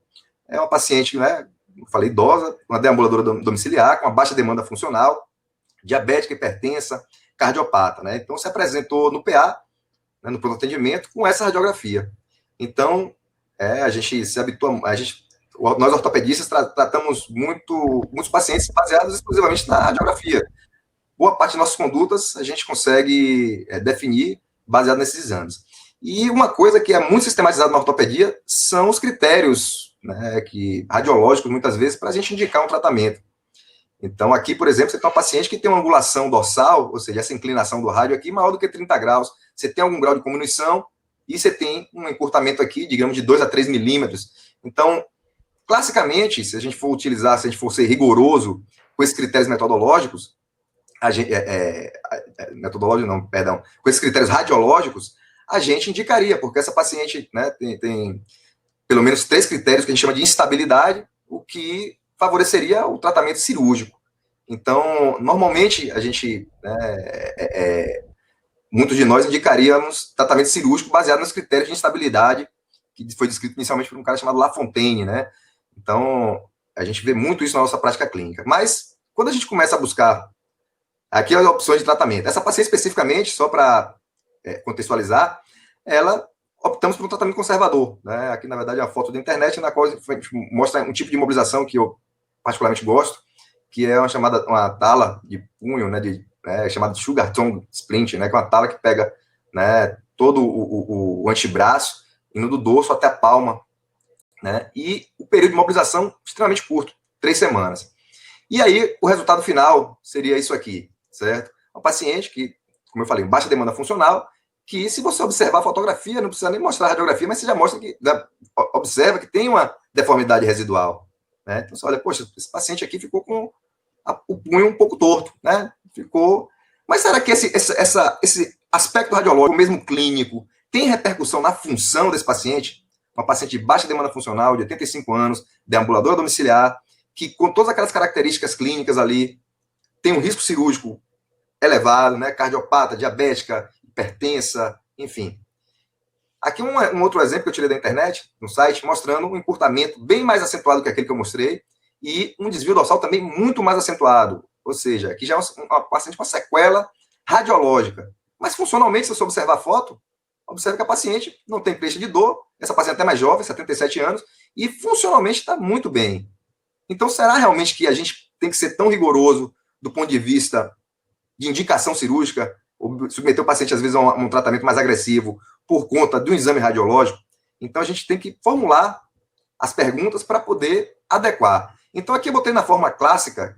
É uma paciente, né, eu falei, idosa, uma deambuladora domiciliar, com uma baixa demanda funcional, diabética, hipertensa, cardiopata, né? Então, se apresentou no PA, né, no pronto atendimento, com essa radiografia. Então, a gente se habitua, nós ortopedistas tratamos muitos pacientes baseados exclusivamente na radiografia. Boa parte de nossas condutas a gente consegue definir baseado nesses exames. E uma coisa que é muito sistematizada na ortopedia são os critérios, né, radiológicos, muitas vezes, para a gente indicar um tratamento. Então, aqui, por exemplo, você tem uma paciente que tem uma angulação dorsal, ou seja, essa inclinação do rádio aqui maior do que 30 graus. Você tem algum grau de cominuição e você tem um encurtamento aqui, digamos, de 2 a 3 milímetros. Então, classicamente, se a gente for ser rigoroso com esses critérios metodológicos, com esses critérios radiológicos, a gente indicaria, porque essa paciente, né, tem pelo menos 3 critérios que a gente chama de instabilidade, o que favoreceria o tratamento cirúrgico. Então, normalmente, a gente, muitos de nós indicaríamos tratamento cirúrgico baseado nos critérios de instabilidade, que foi descrito inicialmente por um cara chamado Lafontaine, né? Então, a gente vê muito isso na nossa prática clínica. Mas, quando a gente começa a buscar, aqui as opções de tratamento. Essa paciente especificamente, só para contextualizar, optamos por um tratamento conservador, né? Aqui, na verdade, é uma foto da internet, na qual a gente mostra um tipo de imobilização que eu particularmente gosto, que é uma tala de punho, né, chamada de sugar tongue splint, né, que é uma tala que pega, né, todo o antebraço, indo do dorso até a palma, né, e o período de mobilização extremamente curto, 3 semanas. E aí, o resultado final seria isso aqui, certo? Um paciente que, como eu falei, baixa demanda funcional, que se você observar a fotografia, não precisa nem mostrar a radiografia, mas você já mostra observa que tem uma deformidade residual, né? Então você olha, poxa, esse paciente aqui ficou com o punho um pouco torto, né? Mas será que esse aspecto radiológico, mesmo clínico, tem repercussão na função desse paciente? Uma paciente de baixa demanda funcional, de 85 anos, deambuladora domiciliar, que com todas aquelas características clínicas ali, tem um risco cirúrgico elevado, né? Cardiopata, diabética, hipertensa, enfim. Aqui um outro exemplo que eu tirei da internet, no site, mostrando um encurtamento bem mais acentuado que aquele que eu mostrei e um desvio dorsal também muito mais acentuado. Ou seja, aqui já é uma paciente com uma sequela radiológica. Mas funcionalmente, se você observar a foto, observa que a paciente não tem queixa de dor, essa paciente é até mais jovem, 77 anos, e funcionalmente está muito bem. Então, será realmente que a gente tem que ser tão rigoroso do ponto de vista de indicação cirúrgica, ou submeter o paciente, às vezes, a um tratamento mais agressivo por conta de um exame radiológico? Então, a gente tem que formular as perguntas para poder adequar. Então, aqui eu botei na forma clássica,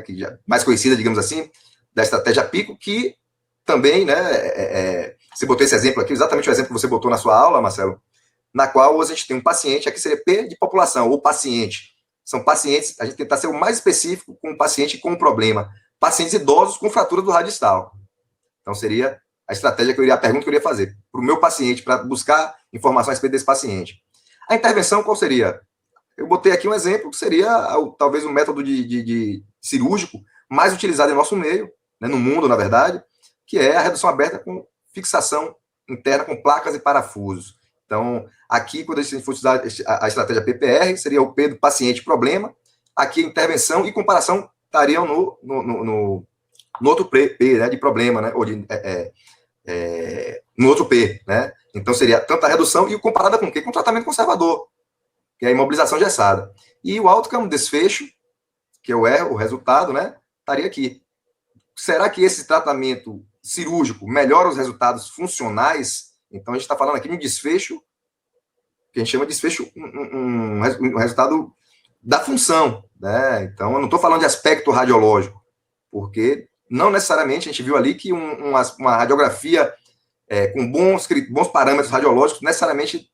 que já mais conhecida, digamos assim, da estratégia PICO, que também, né, você botou esse exemplo aqui, exatamente o exemplo que você botou na sua aula, Marcelo, na qual a gente tem um paciente, aqui seria P de população, ou paciente. São pacientes, a gente tenta ser o mais específico com o paciente com um problema. Pacientes idosos com fratura do rádio distal. Então, seria a pergunta que eu iria fazer para o meu paciente, para buscar informações a respeito desse paciente. A intervenção, qual seria? Eu botei aqui um exemplo, que seria talvez o método de cirúrgico mais utilizado em nosso meio, né, no mundo, na verdade, que é a redução aberta com fixação interna com placas e parafusos. Então, aqui, quando a gente for usar a estratégia PPR, seria o P do paciente problema. Aqui, intervenção e comparação estariam no outro P, né, de problema, né, ou no outro P, né? Então, seria tanto a redução e comparada com o quê? Com o tratamento conservador, que é a imobilização engessada. E o outcome, desfecho, que é o resultado, né, estaria aqui. Será que esse tratamento cirúrgico melhora os resultados funcionais? Então, a gente está falando aqui de um desfecho que a gente chama de desfecho, um resultado da função, né? Então, eu não estou falando de aspecto radiológico, porque não necessariamente a gente viu ali que uma radiografia com bons parâmetros radiológicos necessariamente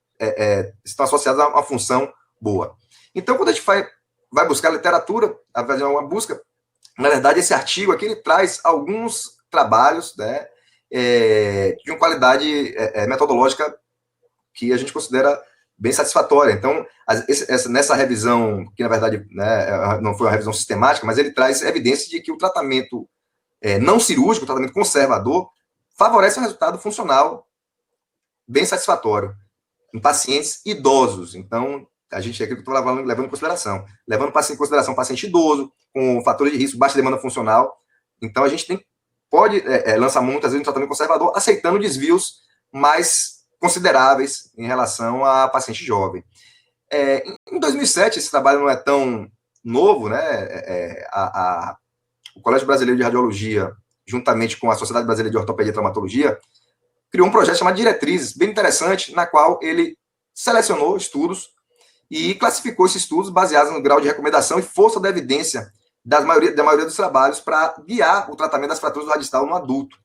estão associados a uma função boa. Então, quando a gente vai buscar literatura, vai fazer uma busca, na verdade, esse artigo aqui ele traz alguns trabalhos, né, de uma qualidade metodológica que a gente considera bem satisfatória. Então, nessa revisão, que na verdade, né, não foi uma revisão sistemática, mas ele traz evidências de que o tratamento não cirúrgico, o tratamento conservador, favorece um resultado funcional bem satisfatório em pacientes idosos. Então, a gente aqui está levando em consideração. Levando em consideração paciente idoso, com fatores de risco, baixa demanda funcional. Então, a gente pode lançar muitas vezes um tratamento conservador, aceitando desvios mais consideráveis em relação a paciente jovem. Em 2007, esse trabalho não é tão novo, né? O Colégio Brasileiro de Radiologia, juntamente com a Sociedade Brasileira de Ortopedia e Traumatologia, criou um projeto chamado Diretrizes, bem interessante, na qual ele selecionou estudos e classificou esses estudos baseados no grau de recomendação e força da evidência da maioria dos trabalhos para guiar o tratamento das fraturas do radistal no adulto.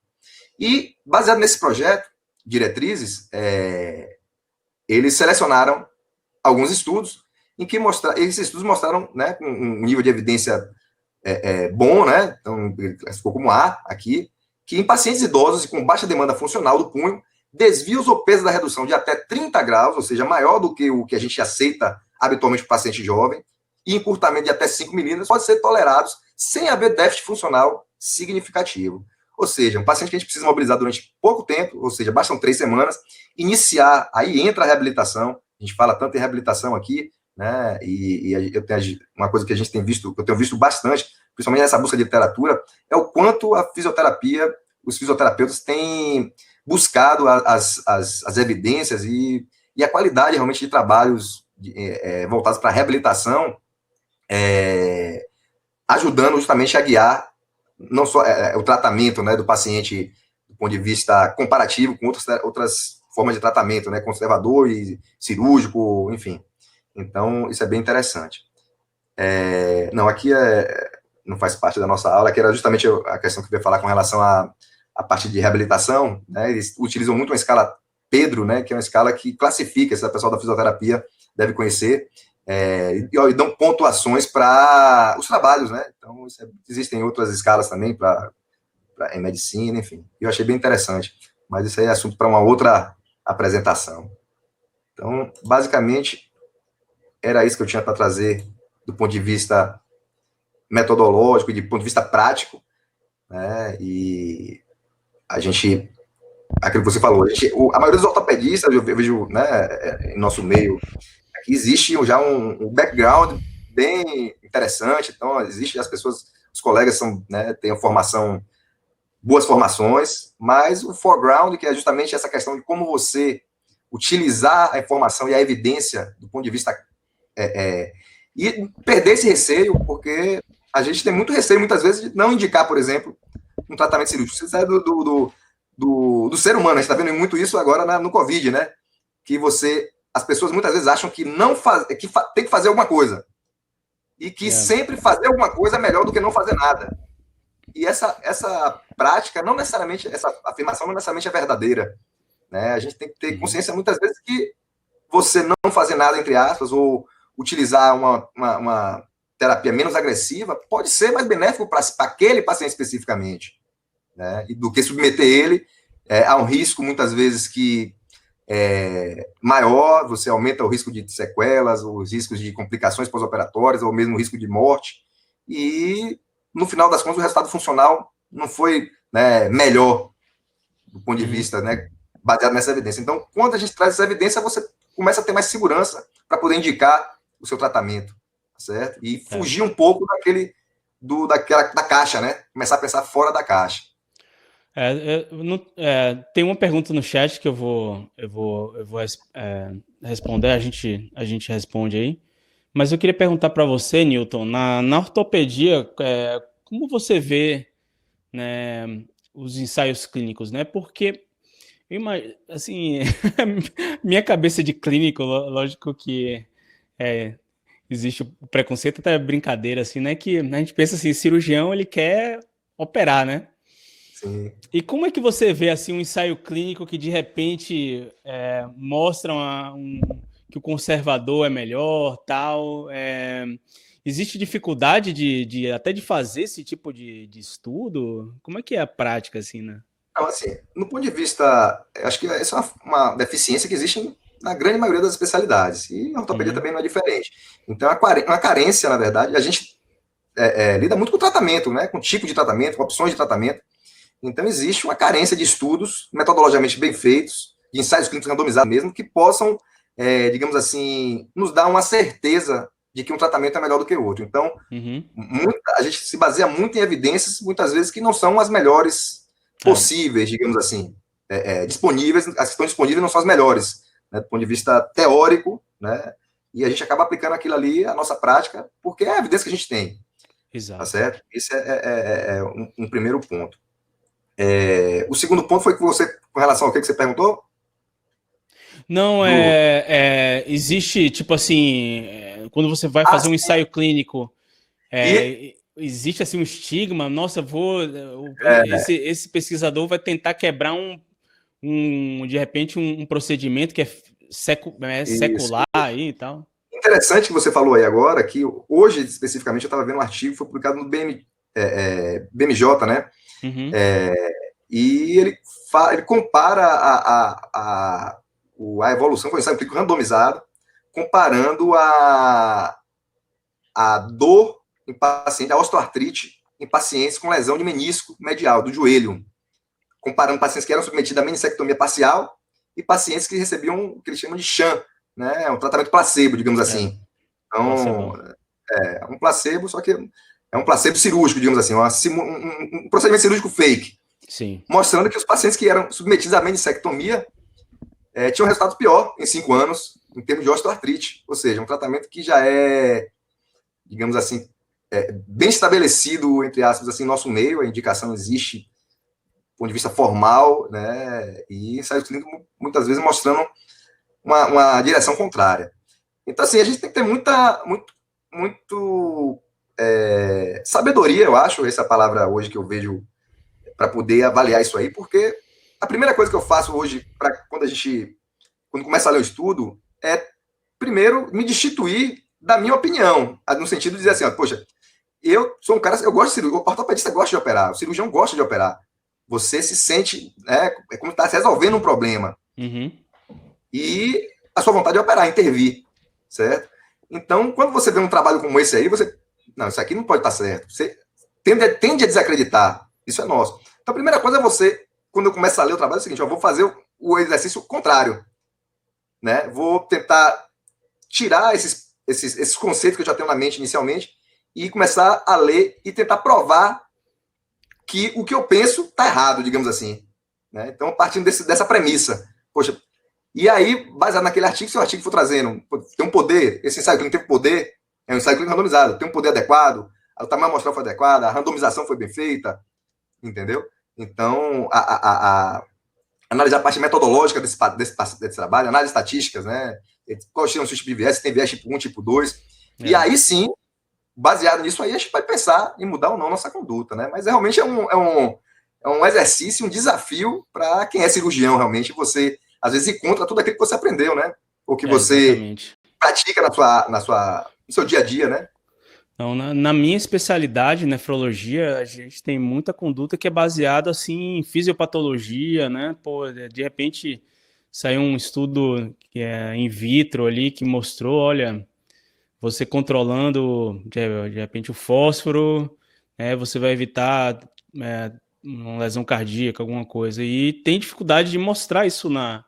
E, baseado nesse projeto, Diretrizes, eles selecionaram alguns estudos em que esses estudos mostraram, né, com um nível de evidência bom, né, então ele classificou como A aqui, que em pacientes idosos e com baixa demanda funcional do punho, desvios ou peso da redução de até 30 graus, ou seja, maior do que o que a gente aceita habitualmente para o paciente jovem, e encurtamento de até 5 milímetros, podem ser tolerados sem haver déficit funcional significativo. Ou seja, um paciente que a gente precisa mobilizar durante pouco tempo, ou seja, bastam 3 semanas, iniciar, aí entra a reabilitação, a gente fala tanto em reabilitação aqui, né, e eu tenho uma coisa que a gente tem visto, eu tenho visto bastante, principalmente nessa busca de literatura, é o quanto a fisioterapia, os fisioterapeutas têm buscado as evidências e a qualidade realmente de trabalhos voltados para a reabilitação, ajudando justamente a guiar não só o tratamento, né, do paciente do ponto de vista comparativo com outras formas de tratamento, né, conservador e cirúrgico, enfim. Então, isso é bem interessante. Não, aqui não faz parte da nossa aula, que era justamente a questão que eu ia falar com relação à parte de reabilitação, né, eles utilizam muito uma escala Pedro, né, que é uma escala que classifica, esse pessoal da fisioterapia deve conhecer, e dão pontuações para os trabalhos, né, então existem outras escalas também em medicina, enfim, eu achei bem interessante, mas isso aí é assunto para uma outra apresentação. Então, basicamente, era isso que eu tinha para trazer do ponto de vista metodológico e do ponto de vista prático, né, e a gente, aquilo que você falou, a maioria dos ortopedistas, eu vejo, né, em nosso meio, aqui existe já um background bem interessante, então existe as pessoas, os colegas né, têm a formação, boas formações, mas o foreground, que é justamente essa questão de como você utilizar a informação e a evidência do ponto de vista e perder esse receio, porque a gente tem muito receio, muitas vezes, de não indicar, por exemplo, um tratamento cirúrgico. Isso é do ser humano, a gente está vendo muito isso agora no Covid, né? Que as pessoas muitas vezes acham que tem que fazer alguma coisa. E que sempre fazer alguma coisa é melhor do que não fazer nada. E essa prática, não necessariamente, essa afirmação não necessariamente é verdadeira. Né? A gente tem que ter consciência muitas vezes que você não fazer nada, entre aspas, ou utilizar uma terapia menos agressiva, pode ser mais benéfico para aquele paciente especificamente, né? E do que submeter ele a um risco, muitas vezes, que maior, você aumenta o risco de sequelas, os riscos de complicações pós-operatórias, ou mesmo o risco de morte, e, no final das contas, o resultado funcional não foi, né, melhor do ponto de vista, né, baseado nessa evidência. Então, quando a gente traz essa evidência, você começa a ter mais segurança para poder indicar o seu tratamento, certo? E fugir um pouco da caixa, né? Começar a pensar fora da caixa. Tem uma pergunta no chat que eu vou responder, a gente responde aí. Mas eu queria perguntar para você, Newton, na ortopedia, como você vê, né, os ensaios clínicos, né? Porque Assim, minha cabeça de clínico, lógico que existe o preconceito, até brincadeira, assim, né? Que a gente pensa assim, cirurgião, ele quer operar, né? Sim. E como é que você vê, assim, um ensaio clínico que, de repente, mostra que o conservador é melhor, tal? Existe dificuldade até de fazer esse tipo de estudo? Como é que é a prática, assim, né? Não, assim, no ponto de vista, acho que essa é uma deficiência que existe na grande maioria das especialidades, e a ortopedia também não é diferente. Então, uma carência, na verdade, a gente lida muito com tratamento, né, com tipo de tratamento, com opções de tratamento. Então, existe uma carência de estudos metodologicamente bem feitos, de ensaios clínicos randomizados mesmo, que possam, digamos assim, nos dar uma certeza de que um tratamento é melhor do que o outro. Então, a gente se baseia muito em evidências, muitas vezes, que não são as melhores possíveis, digamos assim, disponíveis, as que estão disponíveis não são as melhores, né, do ponto de vista teórico, né, e a gente acaba aplicando aquilo ali à nossa prática, porque é a evidência que a gente tem. Exato. Tá certo? Esse é um primeiro ponto. O segundo ponto foi que você, com relação ao que você perguntou? Não, existe, tipo assim, quando você vai fazer um ensaio clínico, existe assim um estigma, nossa, esse pesquisador vai tentar quebrar de repente, um procedimento que é secular aí e tal. Interessante que você falou aí agora, que hoje, especificamente, eu estava vendo um artigo que foi publicado no BMJ, né? Uhum. E ele compara a evolução, foi um ensaio clínico randomizado, comparando a dor em paciente, a osteoartrite em pacientes com lesão de menisco medial, do joelho, comparando pacientes que eram submetidos a menissectomia parcial e pacientes que recebiam o que eles chamam de sham, né, um tratamento placebo, digamos assim. Então, um placebo, só que é um placebo cirúrgico, digamos assim, um procedimento cirúrgico fake. Sim. Mostrando que os pacientes que eram submetidos à menissectomia tinham um resultado pior em 5 anos, em termos de osteoartrite, ou seja, um tratamento que já é, digamos assim, bem estabelecido, entre aspas, assim, no nosso meio, a indicação existe do ponto de vista formal, né, e ensaios clínicos muitas vezes mostrando uma direção contrária. Então, assim, a gente tem que ter muito sabedoria, eu acho, essa palavra hoje que eu vejo para poder avaliar isso aí, porque a primeira coisa que eu faço hoje, quando começa a ler o estudo, é, primeiro, me destituir da minha opinião, no sentido de dizer assim, poxa, eu sou um cara, eu gosto de cirurgia, o ortopedista gosta de operar, o cirurgião gosta de operar. Você se sente, é como está resolvendo um problema. Uhum. E a sua vontade de operar, intervir, certo? Então, quando você vê um trabalho como esse aí, não, isso aqui não pode estar certo. Você tende a desacreditar. Isso é nosso. Então, a primeira coisa é você, quando eu começo a ler o trabalho, é o seguinte, eu vou fazer o exercício contrário. Né? Vou tentar tirar esses conceitos que eu já tenho na mente inicialmente e começar a ler e tentar provar que o que eu penso está errado, digamos assim. Né? Então, partindo dessa premissa. Poxa, e aí, baseado naquele artigo, se o artigo for trazendo, tem um poder, esse ensaio clínico teve poder, é um ensaio clínico randomizado, tem um poder adequado, o tamanho amostral foi adequado, a randomização foi bem feita, entendeu? Então, analisar a parte metodológica desse trabalho, análise estatísticas, né? Quais são os tipos de viés, se tem viés tipo 1, tipo 2. E aí sim, baseado nisso aí, a gente vai pensar em mudar ou não nossa conduta, né? Mas realmente é um exercício, um desafio para quem é cirurgião, realmente, você, às vezes, ir contra tudo aquilo que você aprendeu, né? Ou que você pratica no seu dia a dia, né? Então, na minha especialidade, nefrologia, a gente tem muita conduta que é baseada assim, em fisiopatologia, né? Pô, de repente saiu um estudo que é in vitro ali que mostrou, olha, você controlando de repente o fósforo, você vai evitar uma lesão cardíaca, alguma coisa. E tem dificuldade de mostrar isso na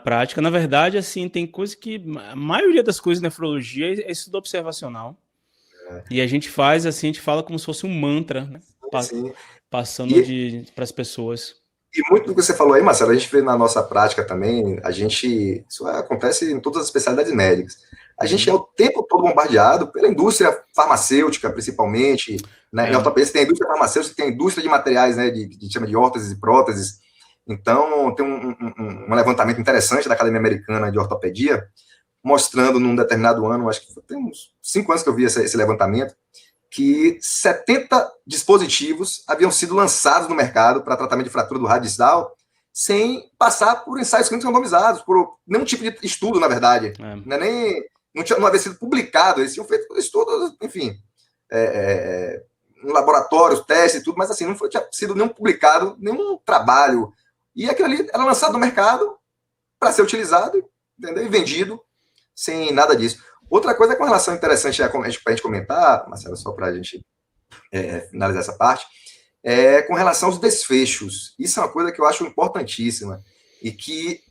prática. Na verdade, assim, tem coisa que a maioria das coisas em nefrologia é estudo observacional. E a gente faz assim, a gente fala como se fosse um mantra, né? Passando para as pessoas. E muito do que você falou aí, Marcelo, a gente vê na nossa prática também, isso acontece em todas as especialidades médicas. A gente é o tempo todo bombardeado pela indústria farmacêutica, principalmente, né? Em ortopedia tem a indústria farmacêutica, tem a indústria de materiais, né? De chama de órteses e próteses. Então, tem um levantamento interessante da Academia Americana de Ortopedia, mostrando num determinado ano, acho que tem uns 5 anos que eu vi esse levantamento, que 70 dispositivos haviam sido lançados no mercado para tratamento de fratura do rádio distal, sem passar por ensaios clínicos randomizados, por nenhum tipo de estudo, na verdade. Não havia sido publicado, eles tinham feito estudos, enfim, em laboratórios, testes e tudo, mas assim, não tinha sido nenhum publicado, nenhum trabalho. E aquilo ali era lançado no mercado para ser utilizado, entendeu? E vendido, sem nada disso. Outra coisa com relação interessante para a gente comentar, Marcelo, só para a gente finalizar essa parte, com relação aos desfechos. Isso é uma coisa que eu acho importantíssima e que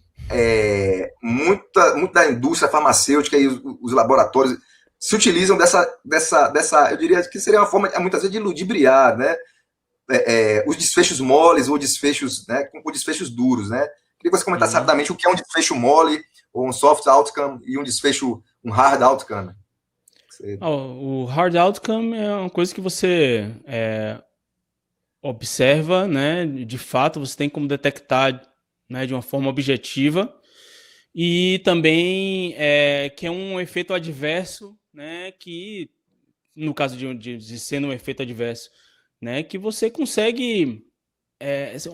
muita da indústria farmacêutica e os laboratórios se utilizam dessa, eu diria que seria uma forma, muitas vezes, de ludibriar, né? Os desfechos moles ou desfechos, né, com desfechos duros, né? Queria que você comentasse rapidamente o que é um desfecho mole, ou um soft outcome, e um hard outcome. O hard outcome é uma coisa que você observa, né? De fato, você tem como detectar, né, de uma forma objetiva, e também que é um efeito adverso, né? Que, no caso de ser um efeito adverso, né, que você consegue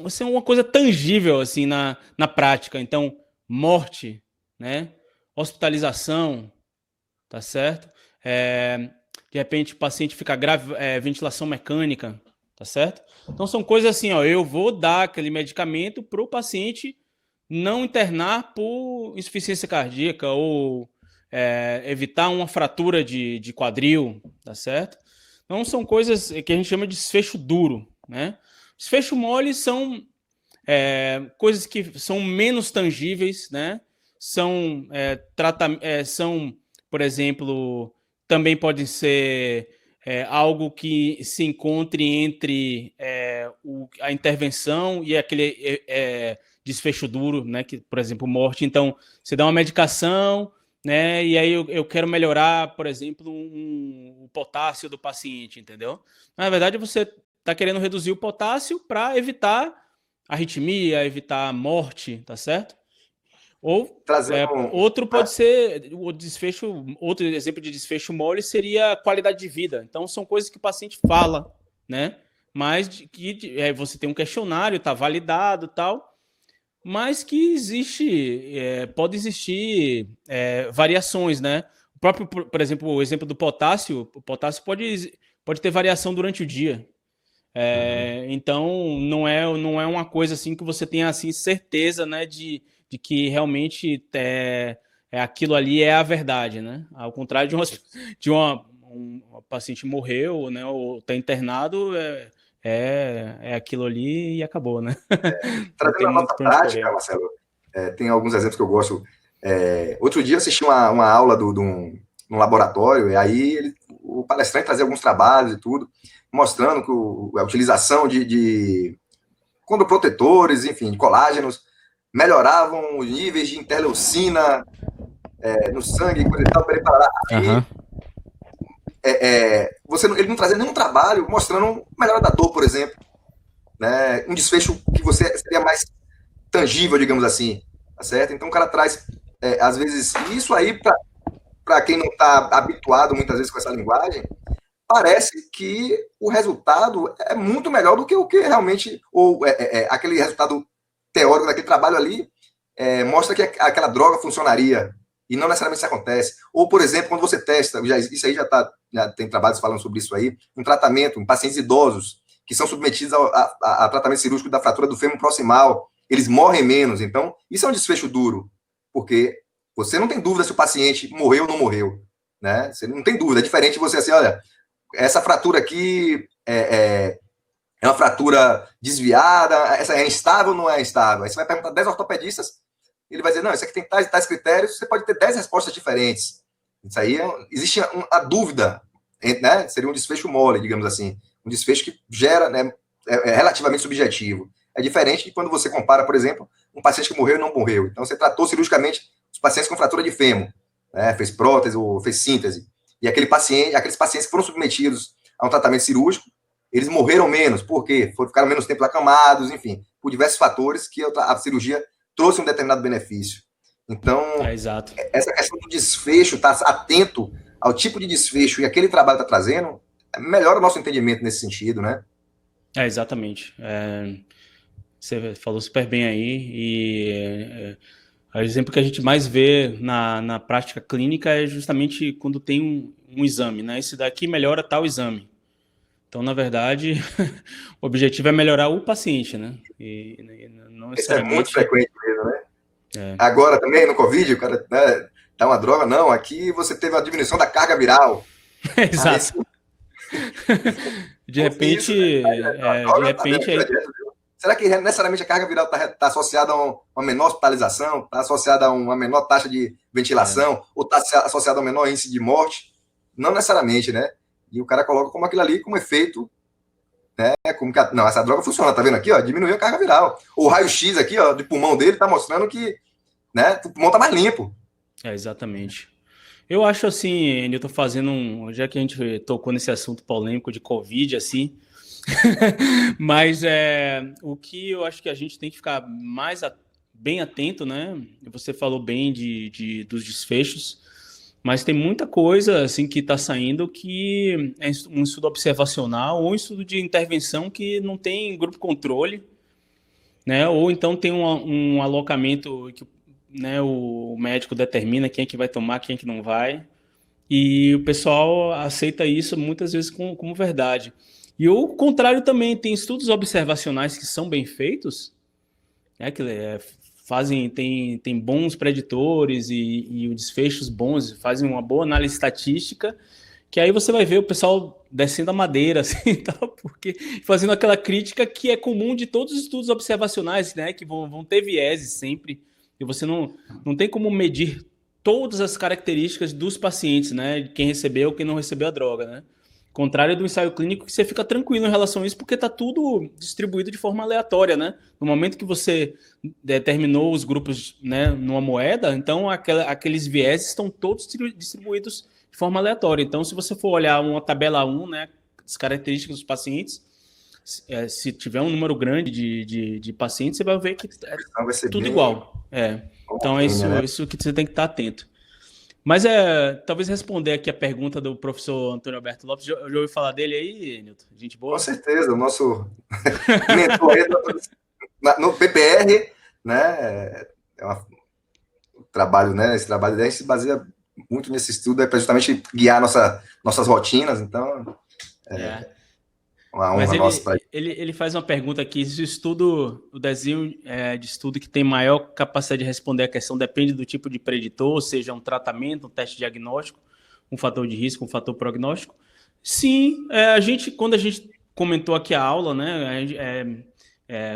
ser uma coisa tangível assim na prática. Então, morte, né, hospitalização, tá certo? De repente o paciente fica grave, ventilação mecânica, tá certo? Então são coisas assim, ó, eu vou dar aquele medicamento para o paciente não internar por insuficiência cardíaca ou evitar uma fratura de quadril, tá certo? Então são coisas que a gente chama de desfecho duro, né? Desfecho mole são coisas que são menos tangíveis, né? São, por exemplo, também podem ser algo que se encontre entre a intervenção e aquele desfecho duro, né? Que, por exemplo, morte. Então, você dá uma medicação, né? E aí eu quero melhorar, por exemplo, o potássio do paciente, entendeu? Na verdade, você está querendo reduzir o potássio para evitar arritmia, evitar morte, tá certo? Ou outro pode ser o desfecho, outro exemplo de desfecho mole seria a qualidade de vida. Então são coisas que o paciente fala, né? Mas que você tem um questionário, tá validado, tal, mas que pode existir variações, né? O próprio, por exemplo, o exemplo do potássio, o potássio pode ter variação durante o dia. Então não é uma coisa assim que você tenha assim certeza, né, de que realmente aquilo ali é a verdade, né? Ao contrário de um paciente morreu, né, ou está internado, aquilo ali e acabou, né? Trazendo a nossa prática, Marcelo, tem alguns exemplos que eu gosto. Outro dia eu assisti uma aula de um laboratório, e aí o palestrante trazia alguns trabalhos e tudo, mostrando que a utilização de condroprotetores, enfim, de colágenos, melhoravam os níveis de interleucina no sangue, coisa e tal, para ele parar. Ele não trazia nenhum trabalho mostrando melhora da dor, por exemplo, né? Um desfecho que você seria mais tangível, digamos assim, tá certo? Então o cara traz, às vezes, isso aí para quem não está habituado muitas vezes com essa linguagem, parece que o resultado é muito melhor do que o que realmente, ou aquele resultado teórico daquele trabalho ali mostra que aquela droga funcionaria, e não necessariamente isso acontece. Ou, por exemplo, quando você testa, isso aí já tem trabalhos falando sobre isso aí, um tratamento em pacientes idosos que são submetidos a tratamento cirúrgico da fratura do fêmur proximal, eles morrem menos. Então, isso é um desfecho duro, porque você não tem dúvida se o paciente morreu ou não morreu, né? Você não tem dúvida. É diferente de você assim, olha, essa fratura aqui é uma fratura desviada, essa é instável ou não é instável? Aí você vai perguntar 10 ortopedistas, ele vai dizer, não, isso aqui tem tais critérios, você pode ter 10 respostas diferentes. Isso aí, existe a dúvida, né? Seria um desfecho mole, digamos assim. Um desfecho que gera, né, relativamente subjetivo. É diferente de quando você compara, por exemplo, um paciente que morreu e não morreu. Então, você tratou cirurgicamente os pacientes com fratura de fêmur, né? Fez prótese ou fez síntese. E aqueles pacientes que foram submetidos a um tratamento cirúrgico, eles morreram menos. Por quê? Ficaram menos tempo acamados, enfim. por diversos fatores que a cirurgia trouxe um determinado benefício. Então, exato. Essa questão do desfecho, estar atento ao tipo de desfecho e aquele trabalho está trazendo, melhora o nosso entendimento nesse sentido, né? Exatamente. Você falou super bem aí, e o exemplo que a gente mais vê na prática clínica é justamente quando tem um exame, né? Esse daqui melhora tal exame. Então, na verdade, o objetivo é melhorar o paciente, né? E não necessariamente... Isso é muito frequente mesmo, né? Agora também, no Covid, o cara, né, dá uma droga, não, aqui você teve a diminuição da carga viral. Exato. De repente, será que necessariamente a carga viral está associada a uma menor hospitalização, está associada a uma menor taxa de ventilação, ou está associada a um menor índice de morte? Não necessariamente, né? E o cara coloca como aquilo ali, como efeito, né? Como que não, essa droga funciona, tá vendo aqui, ó? Diminuiu a carga viral. O raio-x aqui, ó, de pulmão dele, tá mostrando que, né, o pulmão tá mais limpo. Exatamente. Eu acho assim, Nilton, fazendo já que a gente tocou nesse assunto polêmico de Covid, assim, mas o que eu acho que a gente tem que ficar bem atento, né? Você falou bem dos desfechos, mas tem muita coisa assim que está saindo que é um estudo observacional ou um estudo de intervenção que não tem grupo controle, né? Ou então tem um alocamento que, né, o médico determina quem é que vai tomar, quem é que não vai, e o pessoal aceita isso muitas vezes como verdade. E o contrário também, tem estudos observacionais que são bem feitos, né, que tem bons preditores e desfechos bons, fazem uma boa análise estatística, que aí você vai ver o pessoal descendo a madeira, assim, tal, porque fazendo aquela crítica que é comum de todos os estudos observacionais, né, que vão ter vieses sempre, e você não tem como medir todas as características dos pacientes, né, quem recebeu, quem não recebeu a droga, né. Contrário do ensaio clínico, que você fica tranquilo em relação a isso, porque está tudo distribuído de forma aleatória, né? No momento que você determinou os grupos, né, numa moeda, então aqueles vieses estão todos distribuídos de forma aleatória. Então, se você for olhar uma tabela 1, né, as características dos pacientes, se tiver um número grande de pacientes, você vai ver que é tudo igual. Então, é isso que você tem que estar atento. Mas talvez responder aqui a pergunta do professor Antônio Alberto Lopes. Já ouviu falar dele aí, Nilton? Gente boa? Com certeza, o nosso mentor aí no PPR, né? O trabalho, né? Esse trabalho dele se baseia muito nesse estudo, para justamente guiar nossas rotinas. Então, uma honra nossa. Ele faz uma pergunta aqui: se o desenho de estudo que tem maior capacidade de responder a questão depende do tipo de preditor, seja um tratamento, um teste diagnóstico, um fator de risco, um fator prognóstico? Sim, quando a gente comentou aqui a aula, né,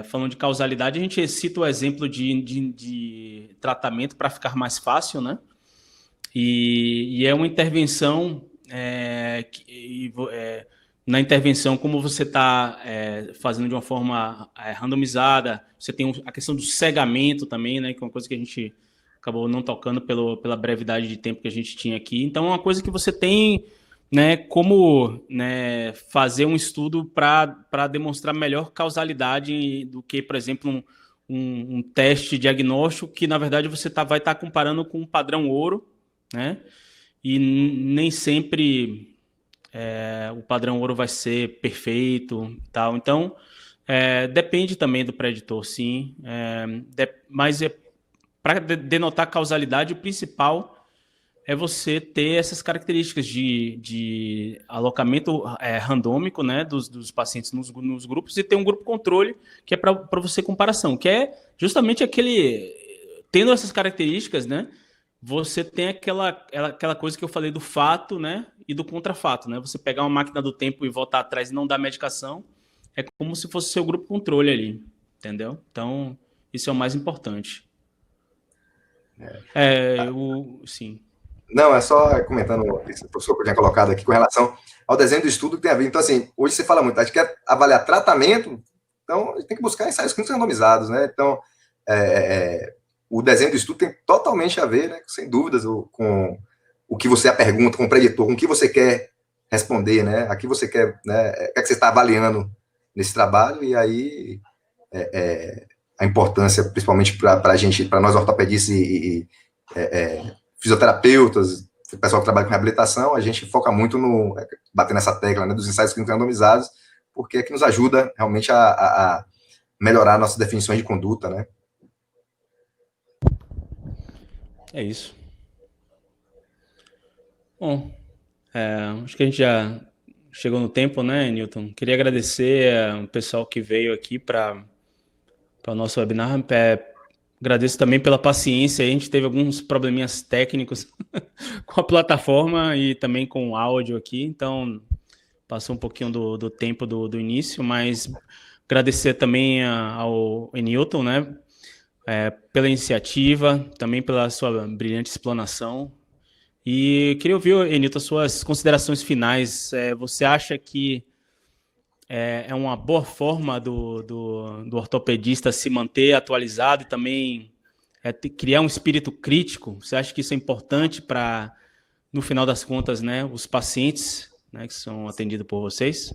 falando de causalidade, a gente cita o exemplo de tratamento para ficar mais fácil, né? E é uma intervenção na intervenção, como você está fazendo de uma forma randomizada, você tem a questão do cegamento também, né, que é uma coisa que a gente acabou não tocando pela brevidade de tempo que a gente tinha aqui. Então, é uma coisa que você tem, né, como, né, fazer um estudo para demonstrar melhor causalidade do que, por exemplo, um teste diagnóstico que, na verdade, você vai estar comparando com um padrão ouro, né, e nem sempre o padrão ouro vai ser perfeito e tal. Então, depende também do preditor, sim. Mas para denotar causalidade, o principal é você ter essas características de alocamento randômico, né, dos pacientes nos grupos, e ter um grupo controle que é para você comparação, que é justamente tendo essas características, né, você tem aquela coisa que eu falei do fato, né, e do contrafato, né? Você pegar uma máquina do tempo e voltar atrás e não dar medicação, é como se fosse seu grupo controle ali, entendeu? Então, isso é o mais importante. Sim. Não, é só comentando o professor que eu tinha colocado aqui com relação ao desenho do estudo que tem a ver. Então, assim, hoje você fala muito, a gente quer avaliar tratamento, então a gente tem que buscar ensaios clínicos randomizados, né? Então, o desenho do estudo tem totalmente a ver, né, sem dúvidas, com o que você pergunta, com o preditor, com o que você quer responder, né? Aqui você quer, né? O que você está avaliando nesse trabalho, e aí a importância, principalmente para a gente, para nós ortopedistas e fisioterapeutas, o pessoal que trabalha com reabilitação, a gente foca muito no bater nessa tecla, né, dos ensaios clínicos randomizados, porque é que nos ajuda realmente a melhorar nossas definições de conduta, né? É isso. Bom, acho que a gente já chegou no tempo, né, Newton? Queria agradecer o pessoal que veio aqui para o nosso webinar. Agradeço também pela paciência. A gente teve alguns probleminhas técnicos com a plataforma e também com o áudio aqui, então passou um pouquinho do tempo do início, mas agradecer também ao Newton, né, pela iniciativa, também pela sua brilhante explanação. E queria ouvir, Newton, as suas considerações finais. Você acha que é uma boa forma do ortopedista se manter atualizado e também criar um espírito crítico? Você acha que isso é importante para, no final das contas, né, os pacientes, né, que são atendidos por vocês?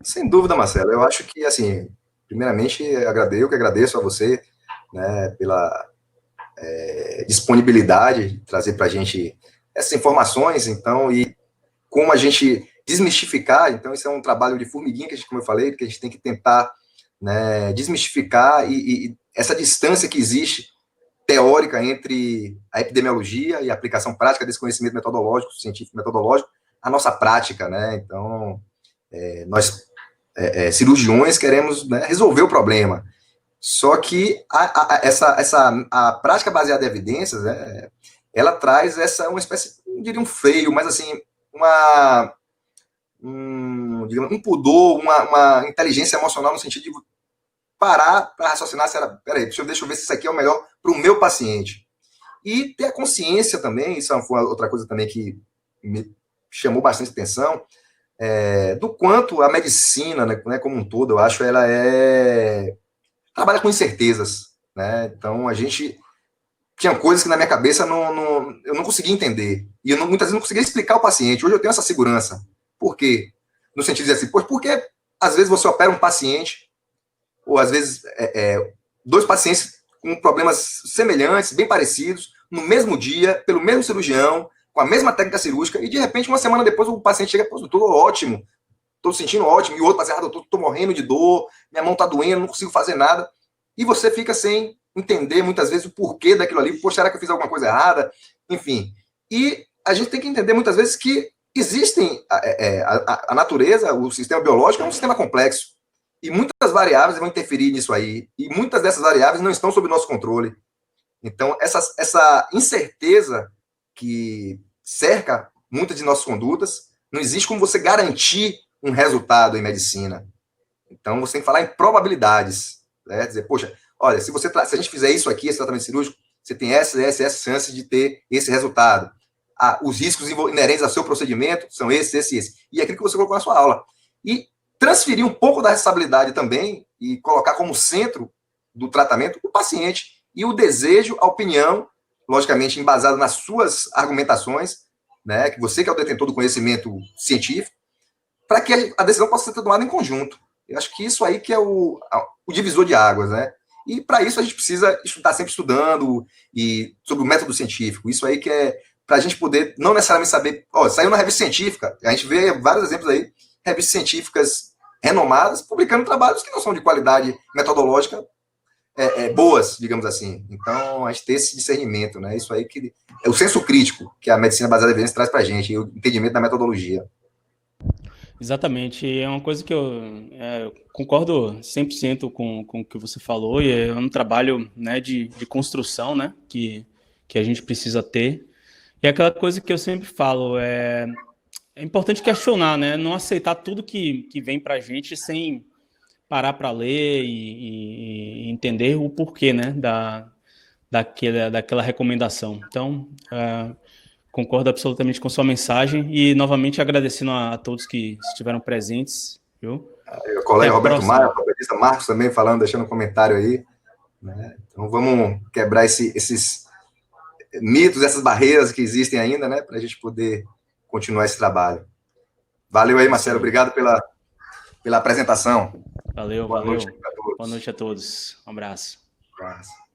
Sem dúvida, Marcelo. Eu acho que, assim, primeiramente, eu que agradeço a você, né, pela disponibilidade de trazer para a gente essas informações, então, e como a gente desmistificar, então isso é um trabalho de formiguinha que a gente, como eu falei, que a gente tem que tentar, né, desmistificar e essa distância que existe teórica entre a epidemiologia e a aplicação prática desse conhecimento metodológico, científico metodológico, a nossa prática, né? Então, nós, cirurgiões, queremos, né, resolver o problema. Só que a prática baseada em evidências, né, ela traz uma espécie, não diria um freio, mas assim, digamos, um pudor, uma inteligência emocional no sentido de parar para raciocinar, peraí, deixa eu ver se isso aqui é o melhor para o meu paciente. E ter a consciência também, isso foi outra coisa também que me chamou bastante atenção, do quanto a medicina, né, como um todo, eu acho, ela trabalha com incertezas, né? Então, a gente tinha coisas que na minha cabeça eu não conseguia entender. E muitas vezes não conseguia explicar ao paciente. Hoje eu tenho essa segurança. Por quê? No sentido de assim, porque às vezes você opera um paciente, ou às vezes dois pacientes com problemas semelhantes, bem parecidos, no mesmo dia, pelo mesmo cirurgião, com a mesma técnica cirúrgica, e de repente, uma semana depois, o paciente chega e fala, doutor, ótimo, estou sentindo ótimo, e o outro paciente, doutor, estou morrendo de dor, minha mão está doendo, não consigo fazer nada, e você fica sem entender, muitas vezes, o porquê daquilo ali, poxa, será que eu fiz alguma coisa errada? Enfim, e a gente tem que entender, muitas vezes, que existem, a natureza, o sistema biológico é um sistema complexo, e muitas variáveis vão interferir nisso aí, e muitas dessas variáveis não estão sob nosso controle. Então, essa incerteza que cerca muitas de nossas condutas, não existe como você garantir um resultado em medicina. Então, você tem que falar em probabilidades, né? Dizer, poxa, olha, se a gente fizer isso aqui, esse tratamento cirúrgico, você tem essa chance de ter esse resultado. Os riscos inerentes ao seu procedimento são esses. E aquilo que você colocou na sua aula. E transferir um pouco da responsabilidade também e colocar como centro do tratamento o paciente e o desejo, a opinião, logicamente embasada nas suas argumentações, né, que você que é o detentor do conhecimento científico, para que a decisão possa ser tomada em conjunto. Eu acho que isso aí que é o divisor de águas, né? E para isso a gente precisa estar sempre estudando e sobre o método científico. Isso aí que é para a gente poder não necessariamente saber, saiu na revista científica, a gente vê vários exemplos aí, revistas científicas renomadas, publicando trabalhos que não são de qualidade metodológica boas, digamos assim. Então, a gente ter esse discernimento, né? Isso aí que é o senso crítico que a medicina baseada em evidência traz para a gente, e o entendimento da metodologia. Exatamente, é uma coisa que eu concordo 100% com o que você falou, e é um trabalho, né, de construção, né, que a gente precisa ter. E é aquela coisa que eu sempre falo, é importante questionar, né, não aceitar tudo que vem para a gente sem parar para ler e entender o porquê, né, daquela recomendação. Então, concordo absolutamente com sua mensagem e, novamente, agradecendo a todos que estiveram presentes. Viu? O colega Roberto Maia, o ortopedista Marcos também falando, deixando um comentário aí. Né? Então, vamos quebrar esses mitos, essas barreiras que existem ainda, né, para a gente poder continuar esse trabalho. Valeu aí, Marcelo. Obrigado pela apresentação. Valeu, Boa valeu. Noite a todos. Boa noite a todos. Um abraço. Um abraço.